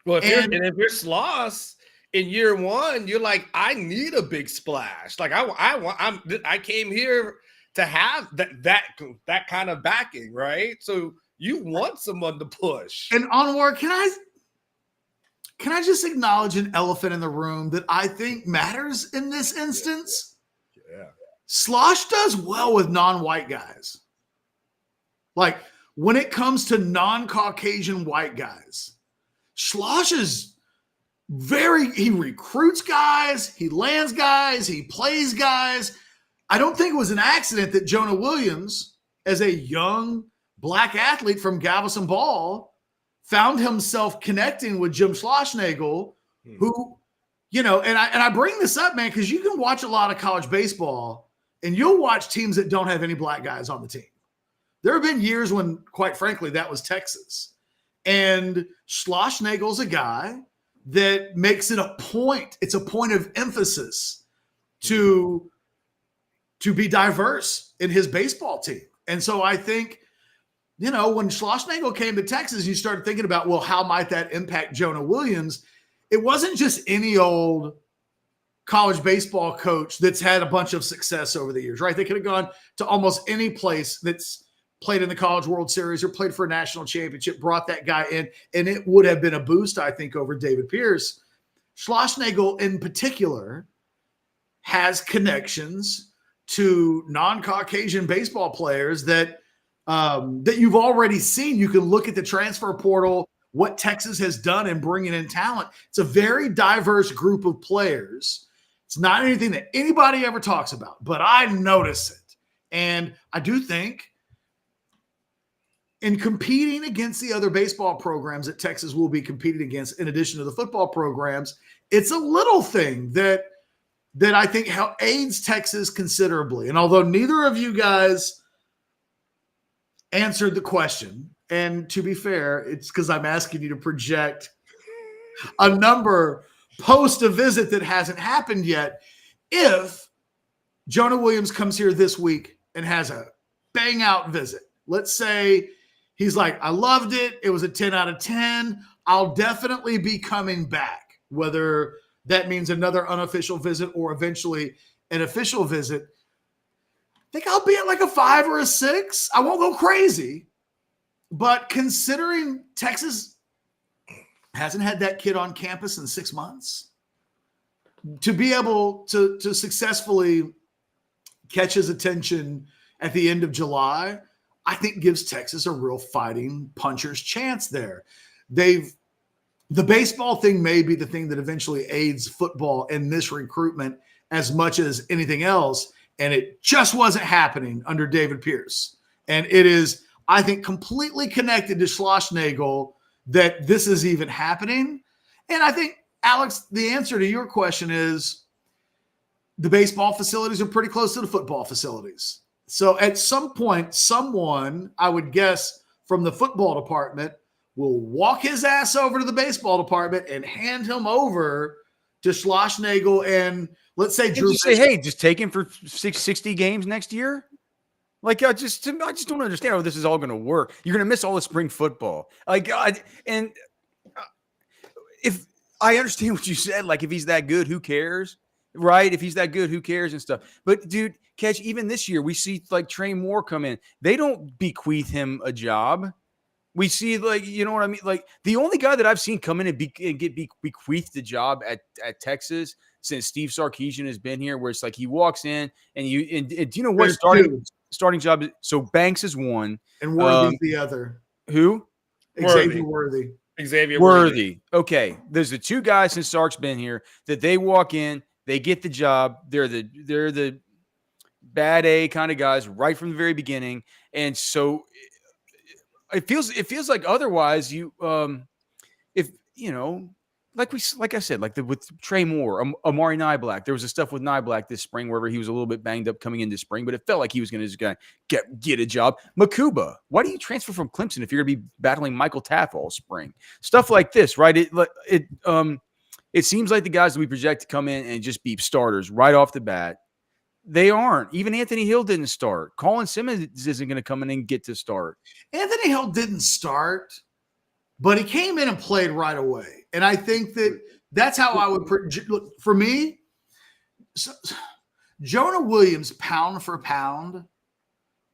S1: Well, if you're Sloss in year 1, you're like, I need a big splash. Like I came here to have that kind of backing, right? So you want someone to push.
S2: And Anwar, can I just acknowledge an elephant in the room that I think matters in this instance?
S1: Yeah.
S2: Slosh does well with non-white guys. Like when it comes to non-Caucasian white guys, Slosh is he recruits guys, he lands guys, he plays guys. I don't think it was an accident that Jonah Williams, as a young black athlete from Galveston Ball, found himself connecting with Jim Schlossnagle, who, and I bring this up, man, because you can watch a lot of college baseball and you'll watch teams that don't have any black guys on the team. There have been years when, quite frankly, that was Texas. And Schlossnagle's a guy that makes it a point. It's a point of emphasis to be diverse in his baseball team. And so I think, when Schlossnagle came to Texas, you started thinking about, well, how might that impact Jonah Williams? It wasn't just any old college baseball coach that's had a bunch of success over the years, right? They could have gone to almost any place that's played in the College World Series or played for a national championship, brought that guy in, and it would have been a boost, I think, over David Pierce. Schlossnagle in particular has connections to non-Caucasian baseball players that you've already seen. You can look at the transfer portal, what Texas has done in bringing in talent. It's a very diverse group of players. It's not anything that anybody ever talks about, but I notice it. And I do think in competing against the other baseball programs that Texas will be competing against, in addition to the football programs, it's a little thing that I think aids Texas considerably. And although neither of you guys answered the question, and to be fair, it's because I'm asking you to project a number post a visit that hasn't happened yet. If Jonah Williams comes here this week and has a bang out visit, let's say he's like, I loved it. It was a 10 out of 10. I'll definitely be coming back, whether that means another unofficial visit or eventually an official visit. I think I'll be at like a 5 or a 6. I won't go crazy. But considering Texas hasn't had that kid on campus in 6 months, to be able to successfully catches attention at the end of July, I think gives Texas a real fighting puncher's chance there. The baseball thing may be the thing that eventually aids football in this recruitment as much as anything else, and it just wasn't happening under David Pierce. And it is, I think, completely connected to Schlossnagle that this is even happening. And I think, Alex, the answer to your question is the baseball facilities are pretty close to the football facilities. So at some point, someone, I would guess, from the football department will walk his ass over to the baseball department and hand him over to Schlossnagle and let's say Drew.
S3: Just say, hey, just take him for 60 games next year. Like I just don't understand how this is all going to work. You're going to miss all the spring football. If I understand what you said, like if he's that good, who cares? Right? If he's that good, who cares and stuff. But dude, catch even this year, we see like Trey Moore come in. They don't bequeath him a job. We see, like, you know what I mean? Like, the only guy that I've seen come in and get bequeathed the job at Texas since Steve Sarkisian has been here, where it's like he walks in and do you know what starting job is? So Banks is one.
S2: And Worthy's the other.
S3: Who?
S2: Xavier Worthy.
S1: Xavier Worthy.
S3: Okay. There's the two guys since Sark's been here that they walk in, they get the job. They're the bad A kind of guys right from the very beginning. And so it feels like otherwise you if you know like I said, with Trey Moore, Amari Nyblack, there was a stuff with Nyblack this spring wherever he was a little bit banged up coming into spring, but it felt like he was going to get a job. Makuba, why do you transfer from Clemson if you're going to be battling Michael Taff all spring? Stuff like this, right? It seems like the guys that we project to come in and just be starters right off the bat, they aren't. Even Anthony Hill didn't start. Colin Simmons isn't going to come in and get to start.
S2: Anthony Hill didn't start, but he came in and played right away. And I think that's how I would look for me. Jonah Williams, pound for pound,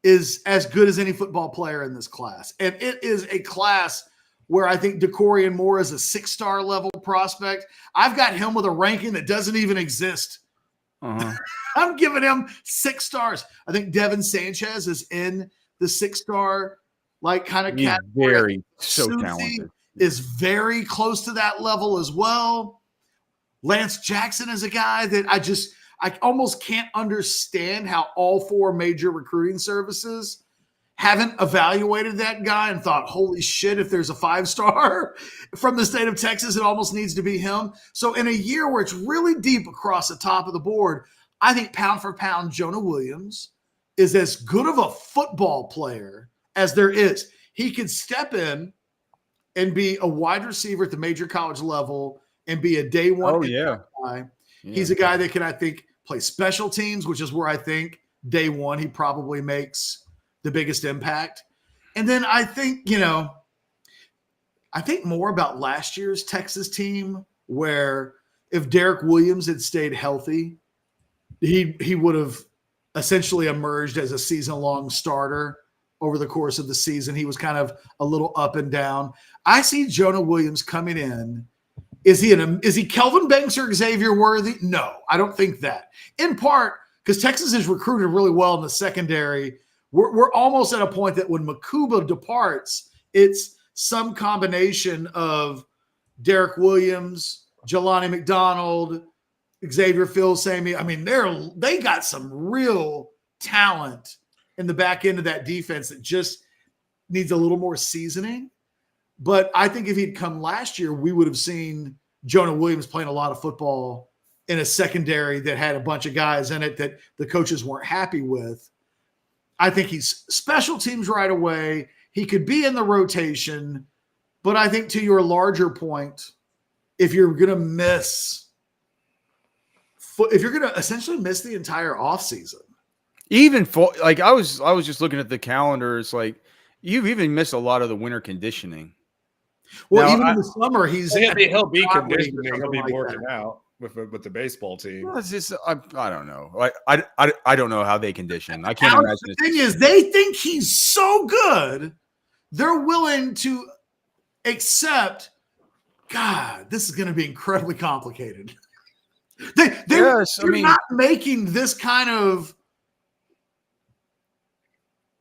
S2: is as good as any football player in this class. And it is a class where I think DeCorian Moore is a 6-star level prospect. I've got him with a ranking that doesn't even exist.
S3: Uh-huh.
S2: I'm giving him 6 stars. I think Devin Sanchez is in the 6-star kind of category.
S3: Very so
S2: Susie
S3: talented.
S2: Is very close to that level as well. Lance Jackson is a guy that I almost can't understand how all 4 major recruiting services haven't evaluated that guy and thought, holy shit, if there's a 5-star from the state of Texas, it almost needs to be him. So in a year where it's really deep across the top of the board, I think pound for pound, Jonah Williams is as good of a football player as there is. He could step in and be a wide receiver at the major college level and be a day one.
S3: Oh, yeah.
S2: Guy. Yeah. He's a guy that can, I think, play special teams, which is where I think day one he probably makes the biggest impact. And then I think, I think more about last year's Texas team, where if Derek Williams had stayed healthy, he would have essentially emerged as a season-long starter over the course of the season. He was kind of a little up and down. I see Jonah Williams coming in. Is he Kelvin Banks or Xavier Worthy? No, I don't think that. In part because Texas is recruited really well in the secondary. We're almost at a point that when Makuba departs, it's some combination of Derek Williams, Jelani McDonald, Xavier Phil-Sammy. I mean, they got some real talent in the back end of that defense that just needs a little more seasoning. But I think if he'd come last year, we would have seen Jonah Williams playing a lot of football in a secondary that had a bunch of guys in it that the coaches weren't happy with. I think he's special teams right away. He could be in the rotation. But I think to your larger point, if you're going to essentially miss the entire offseason,
S3: even for I was just looking at the calendar. It's like you've even missed a lot of the winter conditioning.
S2: Well, even in the summer,
S1: he'll be conditioning. He'll be working out with the baseball team.
S3: Well, it's just I don't know. I don't know how they condition. I can't imagine.
S2: The thing is, they think he's so good, they're willing to accept. God, this is going to be incredibly complicated. They're not making this kind of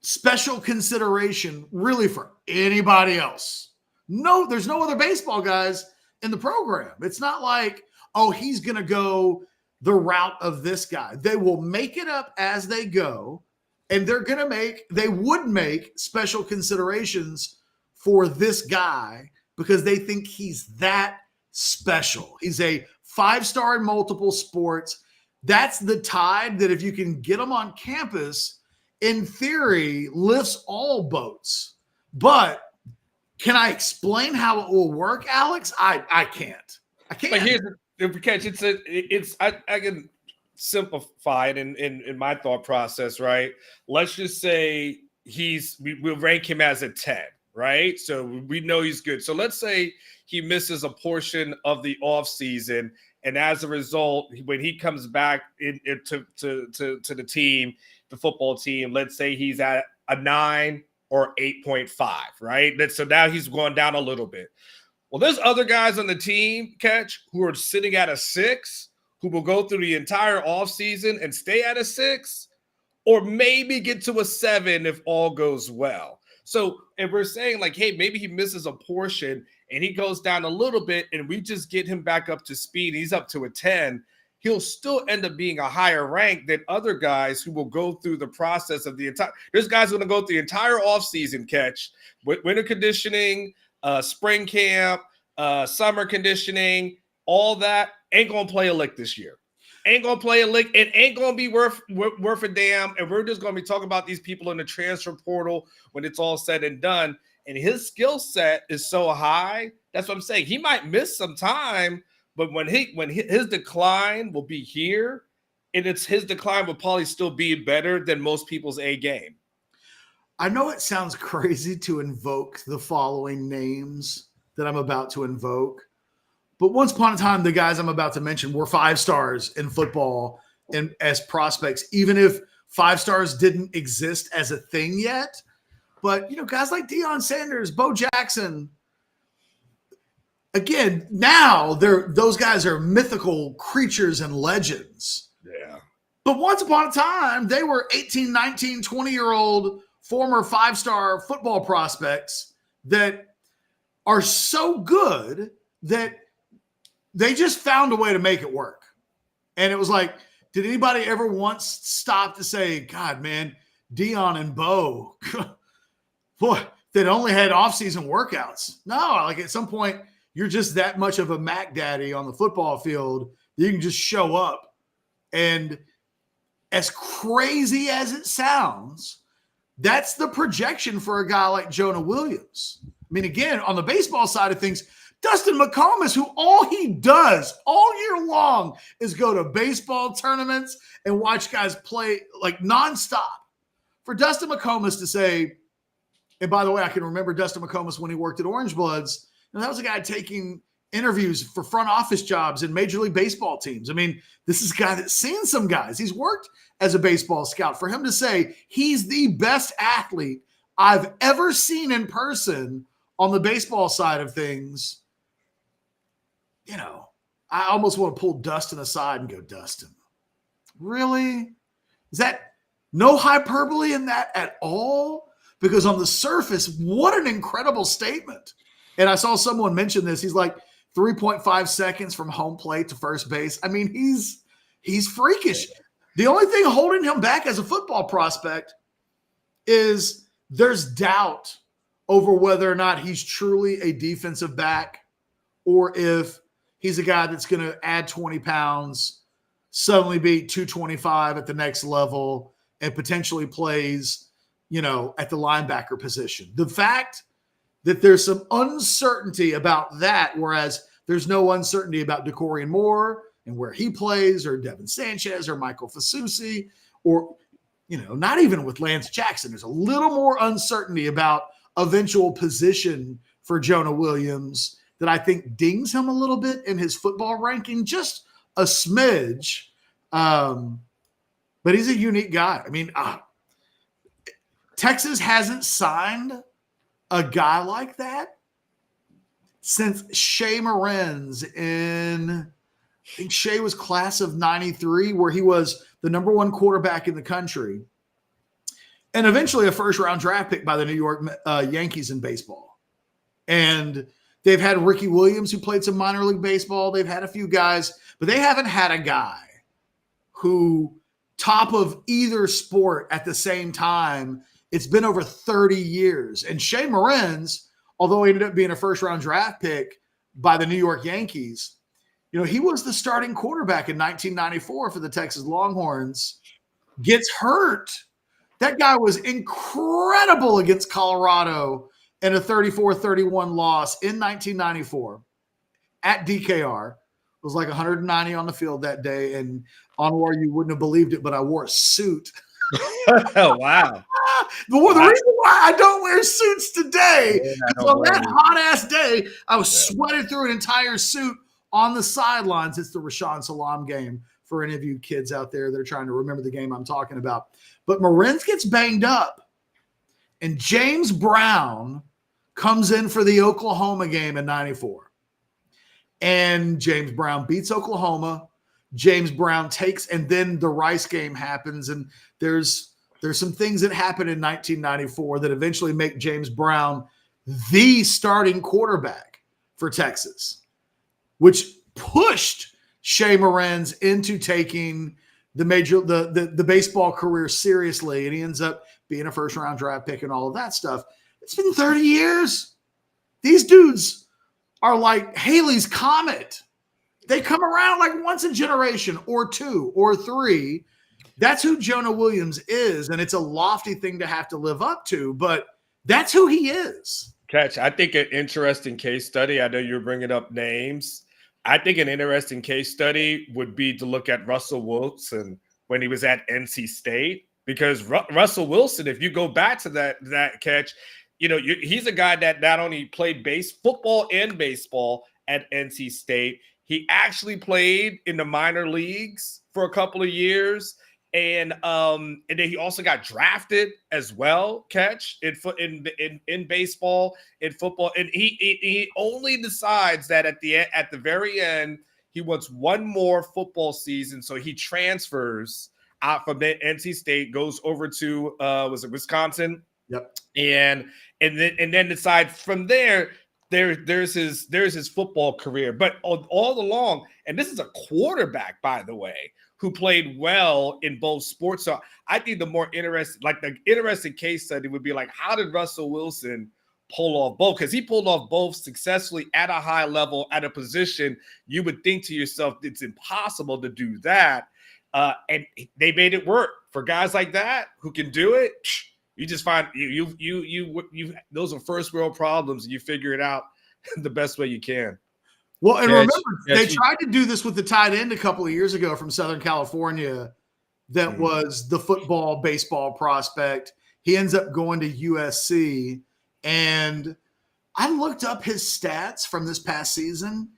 S2: special consideration really for anybody else. No, there's no other baseball guys in the program. It's not like, oh, he's going to go the route of this guy. They will make it up as they go, and they would make special considerations for this guy because they think he's that special. He's a 5-star in multiple sports. That's the tide that if you can get him on campus, in theory, lifts all boats. But can I explain how it will work, Alex? I can't.
S1: But here's the catch. I can simplify it in my thought process, right? Let's just say we'll rank him as a 10, right? So we know he's good. So let's say he misses a portion of the offseason, and as a result, when he comes back to the team, the football team, let's say he's at a 9 or 8.5, right? So now he's going down a little bit. Well, there's other guys on the team, Catch, who are sitting at a 6, who will go through the entire offseason and stay at a 6, or maybe get to a 7 if all goes well. So if we're saying like, hey, maybe he misses a portion and he goes down a little bit and we just get him back up to speed, he's up to a 10, he'll still end up being a higher rank than other guys who will go through the process of the entire – there's guys going to go through the entire offseason, Catch, winter conditioning, spring camp, summer conditioning, all that, ain't going to play a lick this year. Ain't going to play a lick. It ain't going to be worth a damn. And we're just going to be talking about these people in the transfer portal when it's all said and done. And his skill set is so high. That's what I'm saying. He might miss some time, but when his decline will be here, and his decline will probably still be better than most people's A game.
S2: I know it sounds crazy to invoke the following names that I'm about to invoke, but once upon a time, the guys I'm about to mention were 5 stars in football and as prospects, even if 5 stars didn't exist as a thing yet. But, guys like Deion Sanders, Bo Jackson, again, now those guys are mythical creatures and legends.
S1: Yeah.
S2: But once upon a time, they were 18, 19, 20-year-old former 5-star football prospects that are so good that they just found a way to make it work. And it was like, did anybody ever once stop to say, God, man, Deion and Bo, boy, they'd only had off-season workouts. No, like at some point, you're just that much of a Mac Daddy on the football field that you can just show up. And as crazy as it sounds, that's the projection for a guy like Jonah Williams. I mean, again, on the baseball side of things, Dustin McComas, who all he does all year long is go to baseball tournaments and watch guys play like nonstop. For Dustin McComas to say, and by the way, I can remember Dustin McComas when he worked at Orange Bloods. And that was a guy taking interviews for front office jobs in Major League Baseball teams. I mean, this is a guy that's seen some guys. He's worked as a baseball scout. For him to say he's the best athlete I've ever seen in person on the baseball side of things, I almost want to pull Dustin aside and go, Dustin, really? Is that no hyperbole in that at all? Because on the surface, what an incredible statement. And I saw someone mention this. He's like 3.5 seconds from home plate to first base. I mean, he's freakish. The only thing holding him back as a football prospect is there's doubt over whether or not he's truly a defensive back or if he's a guy that's going to add 20 pounds, suddenly be 225 at the next level, and potentially plays, at the linebacker position. The fact that there's some uncertainty about that, whereas there's no uncertainty about Decorian Moore and where he plays, or Devin Sanchez or Michael Fasusi, or, not even with Lance Jackson. There's a little more uncertainty about eventual position for Jonah Williams that I think dings him a little bit in his football ranking, just a smidge. But he's a unique guy. I mean, Texas hasn't signed a guy like that since Shea Morenz I think Shea was class of 93, where he was the number 1 quarterback in the country. and eventually a first-round draft pick by the New York Yankees in baseball. And they've had Ricky Williams, who played some minor league baseball. They've had a few guys, but they haven't had a guy who top of either sport at the same time. It's been over 30 years. And Shea Morenz, although he ended up being a first-round draft pick by the New York Yankees, he was the starting quarterback in 1994 for the Texas Longhorns, gets hurt. That guy was incredible against Colorado in a 34-31 loss in 1994 at DKR. It was like 190 on the field that day. And Anwar, you wouldn't have believed it, but I wore a suit.
S1: Oh, wow.
S2: The reason why I don't wear suits today is on that hot-ass day, I was sweating through an entire suit on the sidelines. It's the Rashawn Salam game for any of you kids out there that are trying to remember the game I'm talking about. But Morenz gets banged up, and James Brown comes in for the Oklahoma game in 94. And James Brown beats Oklahoma. James Brown takes, and then the Rice game happens, and there's some things that happen in 1994 that eventually make James Brown the starting quarterback for Texas, which pushed Shea Morenz into taking the baseball career seriously, and he ends up being a first-round draft pick and all of that stuff. It's been 30 years. These dudes are like Halley's Comet. They come around like once a generation or two or three. That's who Jonah Williams is, and it's a lofty thing to have to live up to, but that's who he is.
S1: Catch, I think an interesting case study, I know you're bringing up names. I think an interesting case study would be to look at Russell Wilson when he was at NC State, because Russell Wilson, if you go back to that Catch, he's a guy that not only played football and baseball at NC State, he actually played in the minor leagues for a couple of years. And then he also got drafted as well, Catch, in baseball, in football. And he only decides that at the very end, he wants one more football season. So he transfers out from the NC State, goes over to was it Wisconsin?
S2: Yep.
S1: And then decides from there's his football career. But all along, and this is a quarterback, by the way, who played well in both sports. So I think the interesting case study would be like, how did Russell Wilson pull off both? Because he pulled off both successfully at a high level, at a position you would think to yourself, it's impossible to do that. And they made it work. For guys like that who can do it, you just find you those are first world problems, and you figure it out the best way you can.
S2: Well, and remember, they tried to do this with the tight end a couple of years ago from Southern California that was the football, baseball prospect. He ends up going to USC, and I looked up his stats from this past season.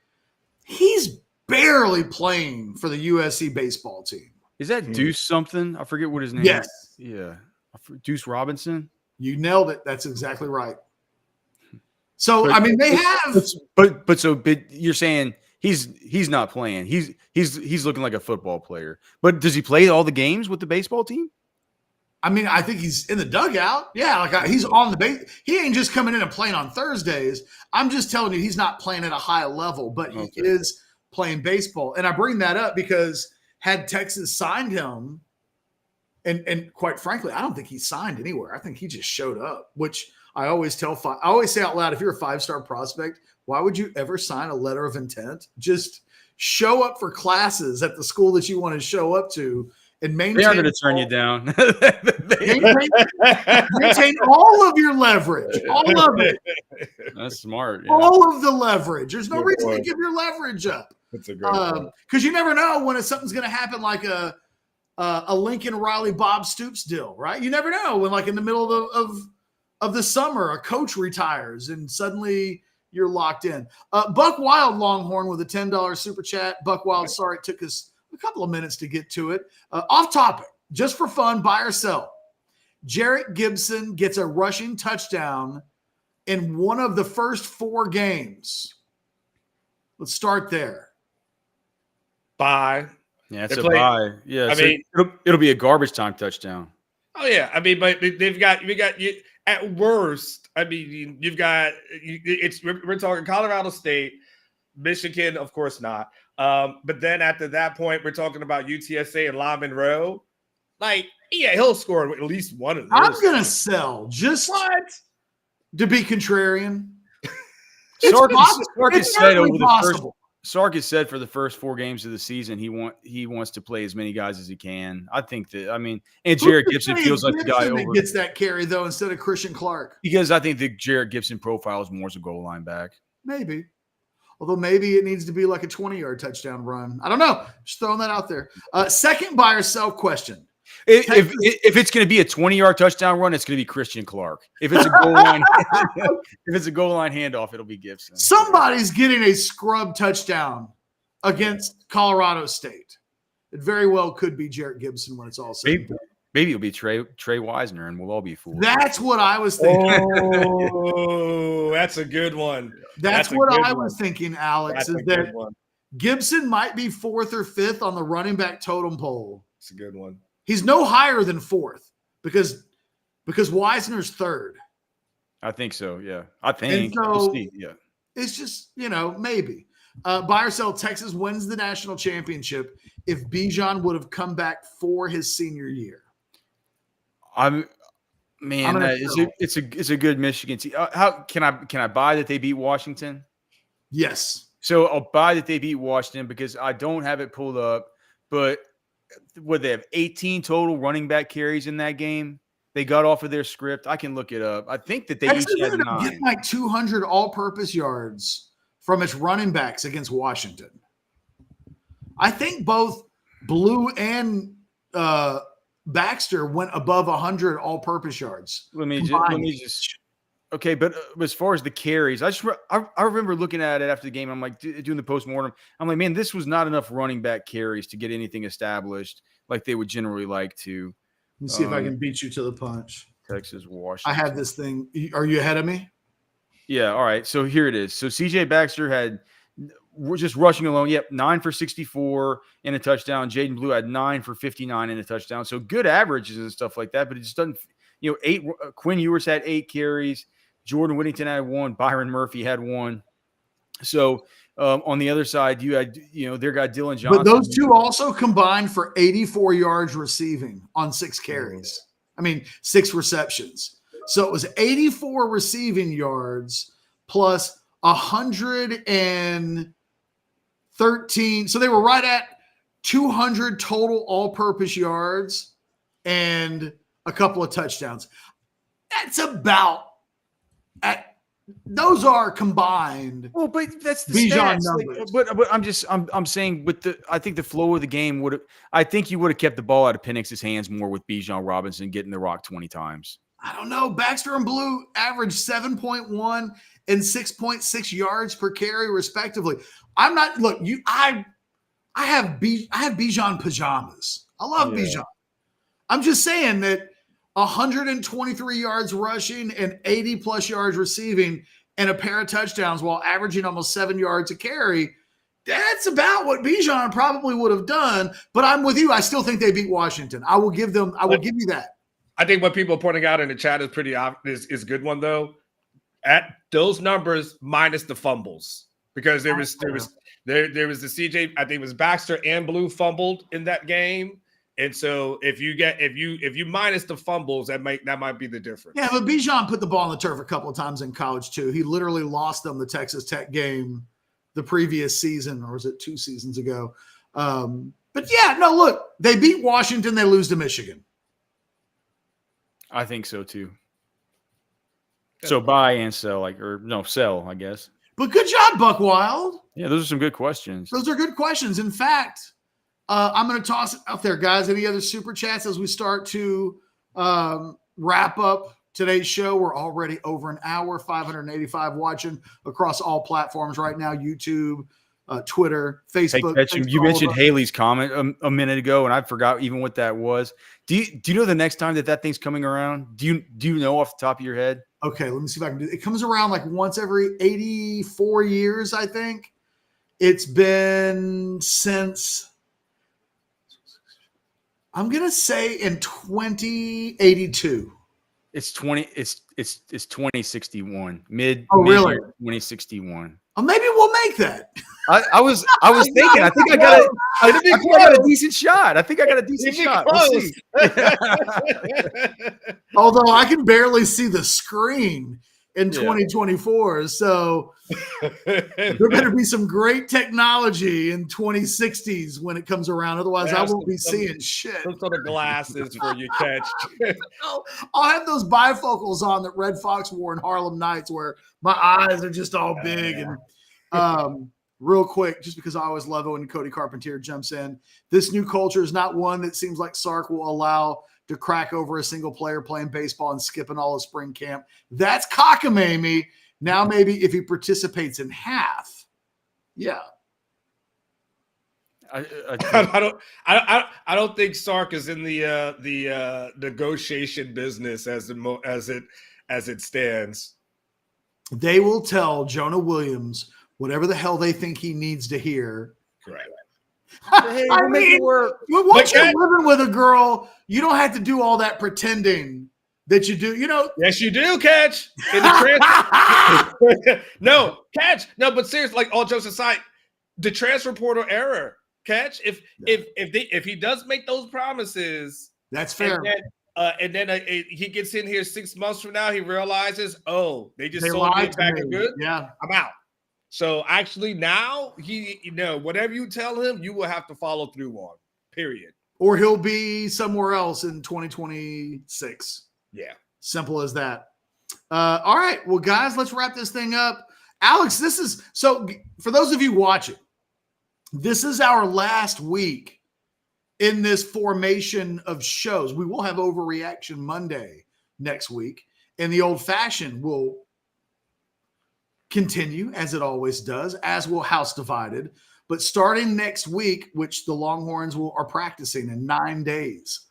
S2: He's barely playing for the USC baseball team.
S3: Is that Deuce something? I forget what his name
S2: is.
S3: Yeah. Deuce Robinson?
S2: You nailed it. That's exactly right. So they have,
S3: but you're saying he's not playing. He's looking like a football player. But does he play all the games with the baseball team?
S2: I think he's in the dugout. Yeah, he's on the base. He ain't just coming in and playing on Thursdays. I'm just telling you, he's not playing at a high level, but he is playing baseball. And I bring that up because had Texas signed him, and quite frankly, I don't think he signed anywhere. I think he just showed up, which I always say out loud, if you're a 5-star prospect, why would you ever sign a letter of intent? Just show up for classes at the school that you want to show up to and maintain.
S3: They are going to turn you down.
S2: maintain all of your leverage. All of it.
S3: That's smart. Yeah.
S2: All of the leverage. There's no reason to give your leverage up.
S1: That's a great point.
S2: Because you never know when something's going to happen, like a Lincoln Riley Bob Stoops deal, right? You never know when, like in the middle of the summer, a coach retires and suddenly you're locked in. Buck Wild Longhorn with a $10 super chat. Buck Wild, sorry it took us a couple of minutes to get to it. Off topic, just for fun, buy or sell. Jarrett Gibson gets a rushing touchdown in one of the first 4 games. Let's start there.
S1: Buy.
S3: Yeah, it's a buy. Yeah, it'll be a garbage time touchdown.
S1: Oh yeah, I mean, but they've got you at worst. I mean, you've got we're talking Colorado State, Michigan, of course not. But then after that point, we're talking about UTSA and La Monroe. Like, yeah, he'll score at least one of those.
S2: I'm gonna sell just
S1: What?
S2: to be contrarian.
S3: Sark has said for the first 4 games of the season he wants to play as many guys as he can. I think that and Jared Gibson feels like the guy
S2: that gets that carry though instead of Christian Clark.
S3: Because I think the Jared Gibson profile is more as a goal line back.
S2: Maybe. Although maybe it needs to be like a 20-yard touchdown run. I don't know. Just throwing that out there. Second buy or sell question.
S3: If it's going to be a 20-yard touchdown run, it's going to be Christian Clark. If it's a goal line, handoff, it'll be Gibson.
S2: Somebody's getting a scrub touchdown against Colorado State. It very well could be Jarrett Gibson when it's all said.
S3: Maybe it'll be Trey Wisener, and we'll all be fooled.
S2: That's what I was thinking.
S1: Oh, that's a good one.
S2: That's what I was thinking, Alex. Is that Gibson might be 4th or 5th on the running back totem pole.
S1: It's a good one.
S2: He's no higher than 4th because Wisner's 3rd.
S3: I think so. Yeah, I think.
S2: So,
S3: we'll see. Yeah,
S2: it's just maybe. Buy or sell. Texas wins the national championship if Bijan would have come back for his senior year.
S3: It's a good Michigan team. How can I buy that they beat Washington?
S2: Yes.
S3: So I'll buy that they beat Washington because I don't have it pulled up, but would they have 18 total running back carries in that game? They got off of their script. I can look it up. I think that they each had 9.
S2: Get like 200 all-purpose yards from its running backs against Washington. I think both Blue and Baxter went above 100 all-purpose yards.
S3: Let me just. Okay, but as far as the carries, I remember looking at it after the game. I'm like doing the postmortem. I'm like, man, this was not enough running back carries to get anything established like they would generally like to.
S2: Let me see if I can beat you to the punch.
S3: Texas, Washington.
S2: I have this thing. Are you ahead of me?
S3: Yeah. All right. So here it is. So CJ Baxter had just rushing alone. Yep. 9 for 64 and a touchdown. Jaden Blue had 9 for 59 and a touchdown. So good averages and stuff like that, but it just doesn't, 8, Quinn Ewers had 8 carries. Jordan Whittington had 1. Byron Murphy had 1. So on the other side, you had, their guy Dylan Johnson.
S2: But those two also combined for 84 yards receiving on 6 carries. 6 receptions. So it was 84 receiving yards plus 113. So they were right at 200 total all-purpose yards and a couple of touchdowns. That's about those are combined.
S3: Well, but that's the
S2: Bijan
S3: numbers. But I'm saying I think the flow of the game I think you would have kept the ball out of Penix's hands more with Bijan Robinson getting the rock 20 times.
S2: I don't know. Baxter and Blue averaged 7.1 and 6.6 yards per carry, respectively. I have Bijan pajamas. I love Bijan. I'm just saying that 123 yards rushing and 80 plus yards receiving and a pair of touchdowns while averaging almost 7 yards a carry. That's about what Bijan probably would have done. But I'm with you. I still think they beat Washington. I will give you that.
S1: I think what people are pointing out in the chat is pretty obvious, is a good one though. At those numbers minus the fumbles, because there was the CJ, I think it was Baxter and Blue fumbled in that game. And so if you minus the fumbles, that might be the difference.
S2: Yeah, but Bijan put the ball on the turf a couple of times in college too. He literally lost them the Texas Tech game the previous season, or was it 2 seasons ago? But yeah, no, look, they beat Washington, they lose to Michigan.
S3: I think so too. So buy and sell, sell, I guess.
S2: But good job, Buck Wild.
S3: Yeah, those are some good questions.
S2: Those are good questions. In fact, I'm going to toss it out there, guys. Any other super chats as we start to wrap up today's show? We're already over an hour, 585 watching across all platforms right now, YouTube, Twitter, Facebook.
S3: Hey, you mentioned Haley's comment a minute ago, and I forgot even what that was. Do you know the next time that thing's coming around? Do you know off the top of your head?
S2: Okay, let me see if I can do it. It comes around like once every 84 years, I think. It's been since I'm gonna say in 2082.
S3: It's 2061. Mid
S2: Really?
S3: 2061.
S2: Oh, maybe we'll make that.
S3: I was thinking. I think I got a decent shot. I think I got a decent shot. We'll see.
S2: Although I can barely see the screen in 2024, so there better be some great technology in 2060s when it comes around. Otherwise, I won't be seeing shit.
S1: Some sort of glasses for you, Catch.
S2: I'll have those bifocals on that Red Fox wore in Harlem Nights, where my eyes are just all big. And real quick, just because I always love it when Cody Carpentier jumps in, this new culture is not one that seems like Sark will allow to crack over a single player playing baseball and skipping all of spring camp. That's cockamamie. Now maybe if he participates in half, yeah.
S1: I don't think Sark is in the negotiation business as it stands.
S2: They will tell Jonah Williams whatever the hell they think he needs to hear.
S1: Correct.
S3: Hey, we'll make it work.
S2: Once you're living with a girl, you don't have to do all that pretending that you do.
S1: Yes, you do, Catch. No, Catch. No, but seriously, like all jokes aside, the transfer portal error, Catch. If he does make those promises,
S2: that's fair.
S1: And then he gets in here 6 months from now, he realizes, they sold me a bag of goods.
S2: Yeah,
S1: I'm out. So actually now whatever you tell him, you will have to follow through on, period.
S2: Or he'll be somewhere else in 2026.
S1: Yeah.
S2: Simple as that. All right. Well, guys, let's wrap this thing up. Alex, so for those of you watching, this is our last week in this formation of shows. We will have Overreaction Monday next week, and the old fashioned will continue as it always does, as will House Divided. But starting next week, which the Longhorns are practicing in 9 days,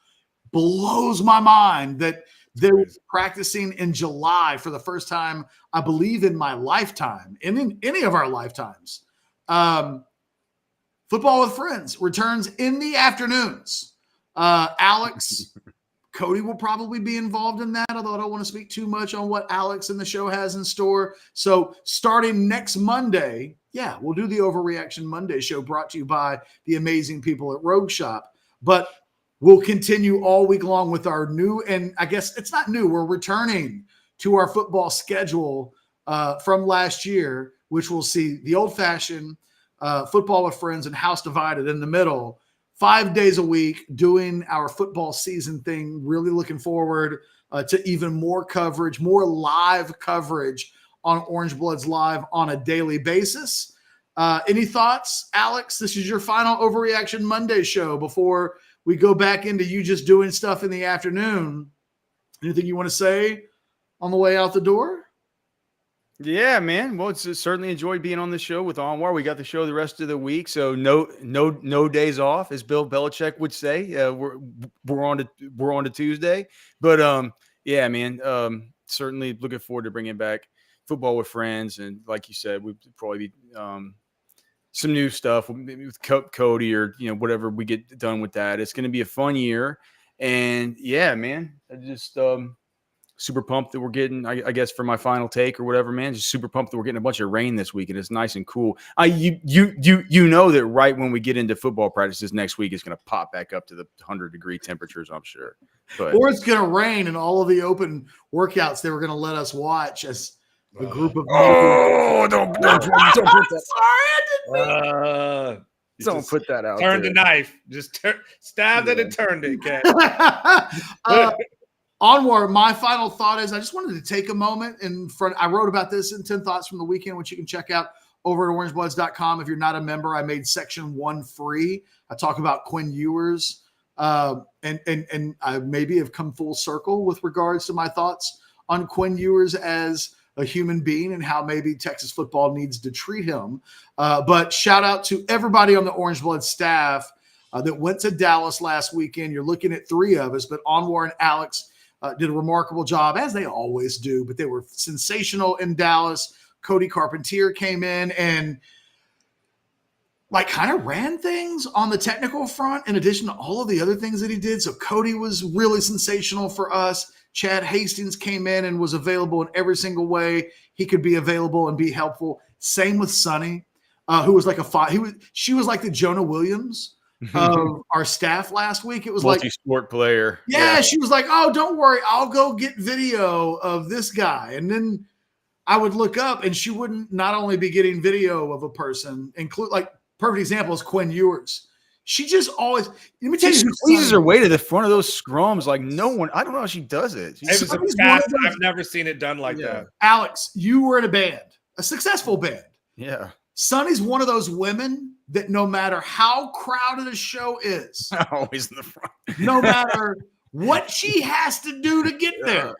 S2: blows my mind that they're practicing in July for the first time, I believe, in my lifetime, and in any of our lifetimes. Football with Friends returns in the afternoons. Alex, Cody will probably be involved in that, although I don't want to speak too much on what Alex and the show has in store. So starting next Monday, we'll do the Overreaction Monday show brought to you by the amazing people at Rogue Shop. But we'll continue all week long with our new, and I guess it's not new, we're returning to our football schedule from last year, which will see the old-fashioned Football with Friends and House Divided in the middle, 5 days a week doing our football season thing. Really looking forward to even more coverage, more live coverage on Orange Bloods Live on a daily basis. Any thoughts, Alex? This is your final Overreaction Monday show before we go back into you just doing stuff in the afternoon. Anything you want to say on the way out the door?
S3: Yeah, man. Well, it's certainly enjoyed being on the show with Anwar. We got the show the rest of the week, so no days off, as Bill Belichick would say. We're on to Tuesday, but yeah, man. Certainly looking forward to bringing back Football with Friends, and like you said, we'd probably be some new stuff maybe with Cody or whatever we get done with that. It's going to be a fun year, and yeah, man. I just super pumped that we're getting, I guess, for my final take or whatever, man. Just super pumped that we're getting a bunch of rain this week, and it's nice and cool. You know that right when we get into football practices next week, it's going to pop back up to the 100-degree temperatures, I'm sure.
S2: Or it's going to rain, and all of the open workouts they were going to let us watch as a group of.
S3: Don't put that.
S2: Sorry,
S3: don't put that out.
S1: Turn the knife. Just stabbed it and turned it. Okay.
S2: Onward, my final thought is I just wanted to take a moment in front. I wrote about this in 10 Thoughts from the Weekend, which you can check out over at orangebloods.com. If you're not a member, I made section 1 free. I talk about Quinn Ewers and I maybe have come full circle with regards to my thoughts on Quinn Ewers as a human being and how maybe Texas football needs to treat him. But shout out to everybody on the Orange Blood staff that went to Dallas last weekend. You're looking at 3 of us, but Anwar and Alex did a remarkable job, as they always do, but they were sensational in Dallas. Cody Carpentier came in, and like kind of ran things on the technical front in addition to all of the other things that he did. So Cody was really sensational for us. Chad Hastings came in and was available in every single way he could be available and be helpful. Same with Sunny, who was like she was like the Jonah Williams of our staff last week. It was
S3: multi-sport player.
S2: Yeah, she was like, oh, don't worry, I'll go get video of this guy. And then I would look up and she wouldn't not only be getting video of a person, include like perfect example is Quinn Ewers. She just always, let me tell you,
S3: she squeezes her way to the front of those scrums like no one. I don't know how she does it.
S1: I've never seen it done like that.
S2: Alex, you were in a band, a successful band.
S3: Yeah.
S2: Sunny's one of those women that no matter how crowded a show is,
S3: always in the front.
S2: No matter what she has to do to get there,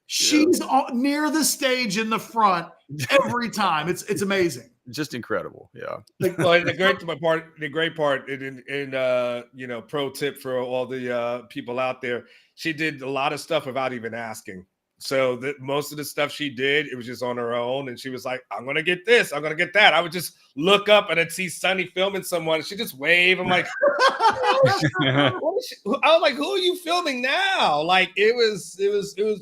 S2: she's near the stage in the front every time. It's amazing.
S3: Just incredible. Yeah.
S1: Well, the great part in pro tip for all the people out there, she did a lot of stuff without even asking. So most of the stuff she did, it was just on her own. And she was like, I'm going to get this. I'm going to get that. I would just look up and I'd see Sunny filming someone. She just wave. I'm like, I was like, who are you filming now? Like it was the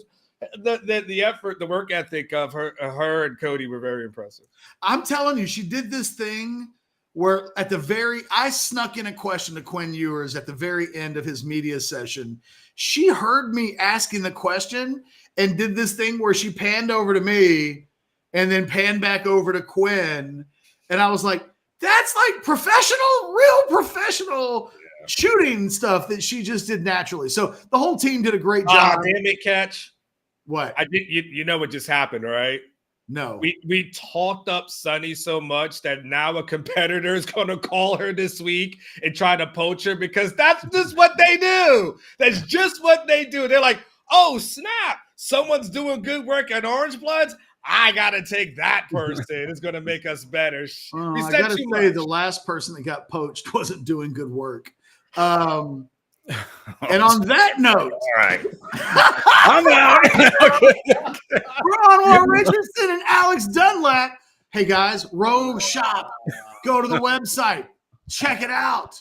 S1: effort, the work ethic of her and Cody were very impressive.
S2: I'm telling you, she did this thing where I snuck in a question to Quinn Ewers at the very end of his media session. She heard me asking the question and did this thing where she panned over to me and then panned back over to Quinn. And I was like, that's like real professional shooting stuff that she just did naturally. So the whole team did a great job.
S1: Damn it, Catch.
S2: What?
S1: I did. You know what just happened, right?
S2: No.
S1: We talked up Sunny so much that now a competitor is going to call her this week and try to poach her because that's just what they do. That's just what they do. They're like, oh, snap. Someone's doing good work at Orange Bloods. I got to take that person. It's going to make us better.
S2: I got to say the last person that got poached wasn't doing good work. And on that note,
S1: all right,
S2: I'm out. Ron Richardson and Alex Dunlap. Hey guys, Rogue Shop. Go to the website. Check it out.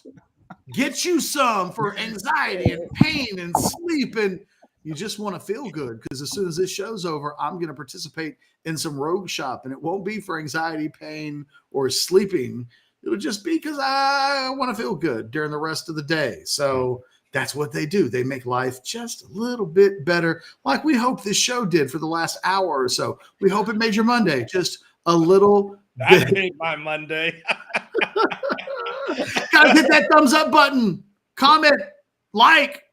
S2: Get you some for anxiety and pain and sleep, and you just want to feel good because as soon as this show's over, I'm going to participate in some Rogue Shop, and it won't be for anxiety, pain, or sleeping. It'll just be because I want to feel good during the rest of the day. So that's what they do. They make life just a little bit better, like we hope this show did for the last hour or so. We hope it made your Monday just a little bit.
S1: That made my Monday.
S2: Gotta hit that thumbs up button, comment, like,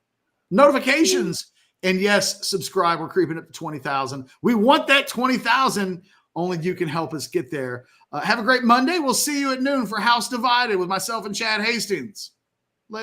S2: notifications, and yes, subscribe. We're creeping up to 20,000. We want that 20,000. Only you can help us get there. Have a great Monday. We'll see you at noon for House Divided with myself and Chad Hastings.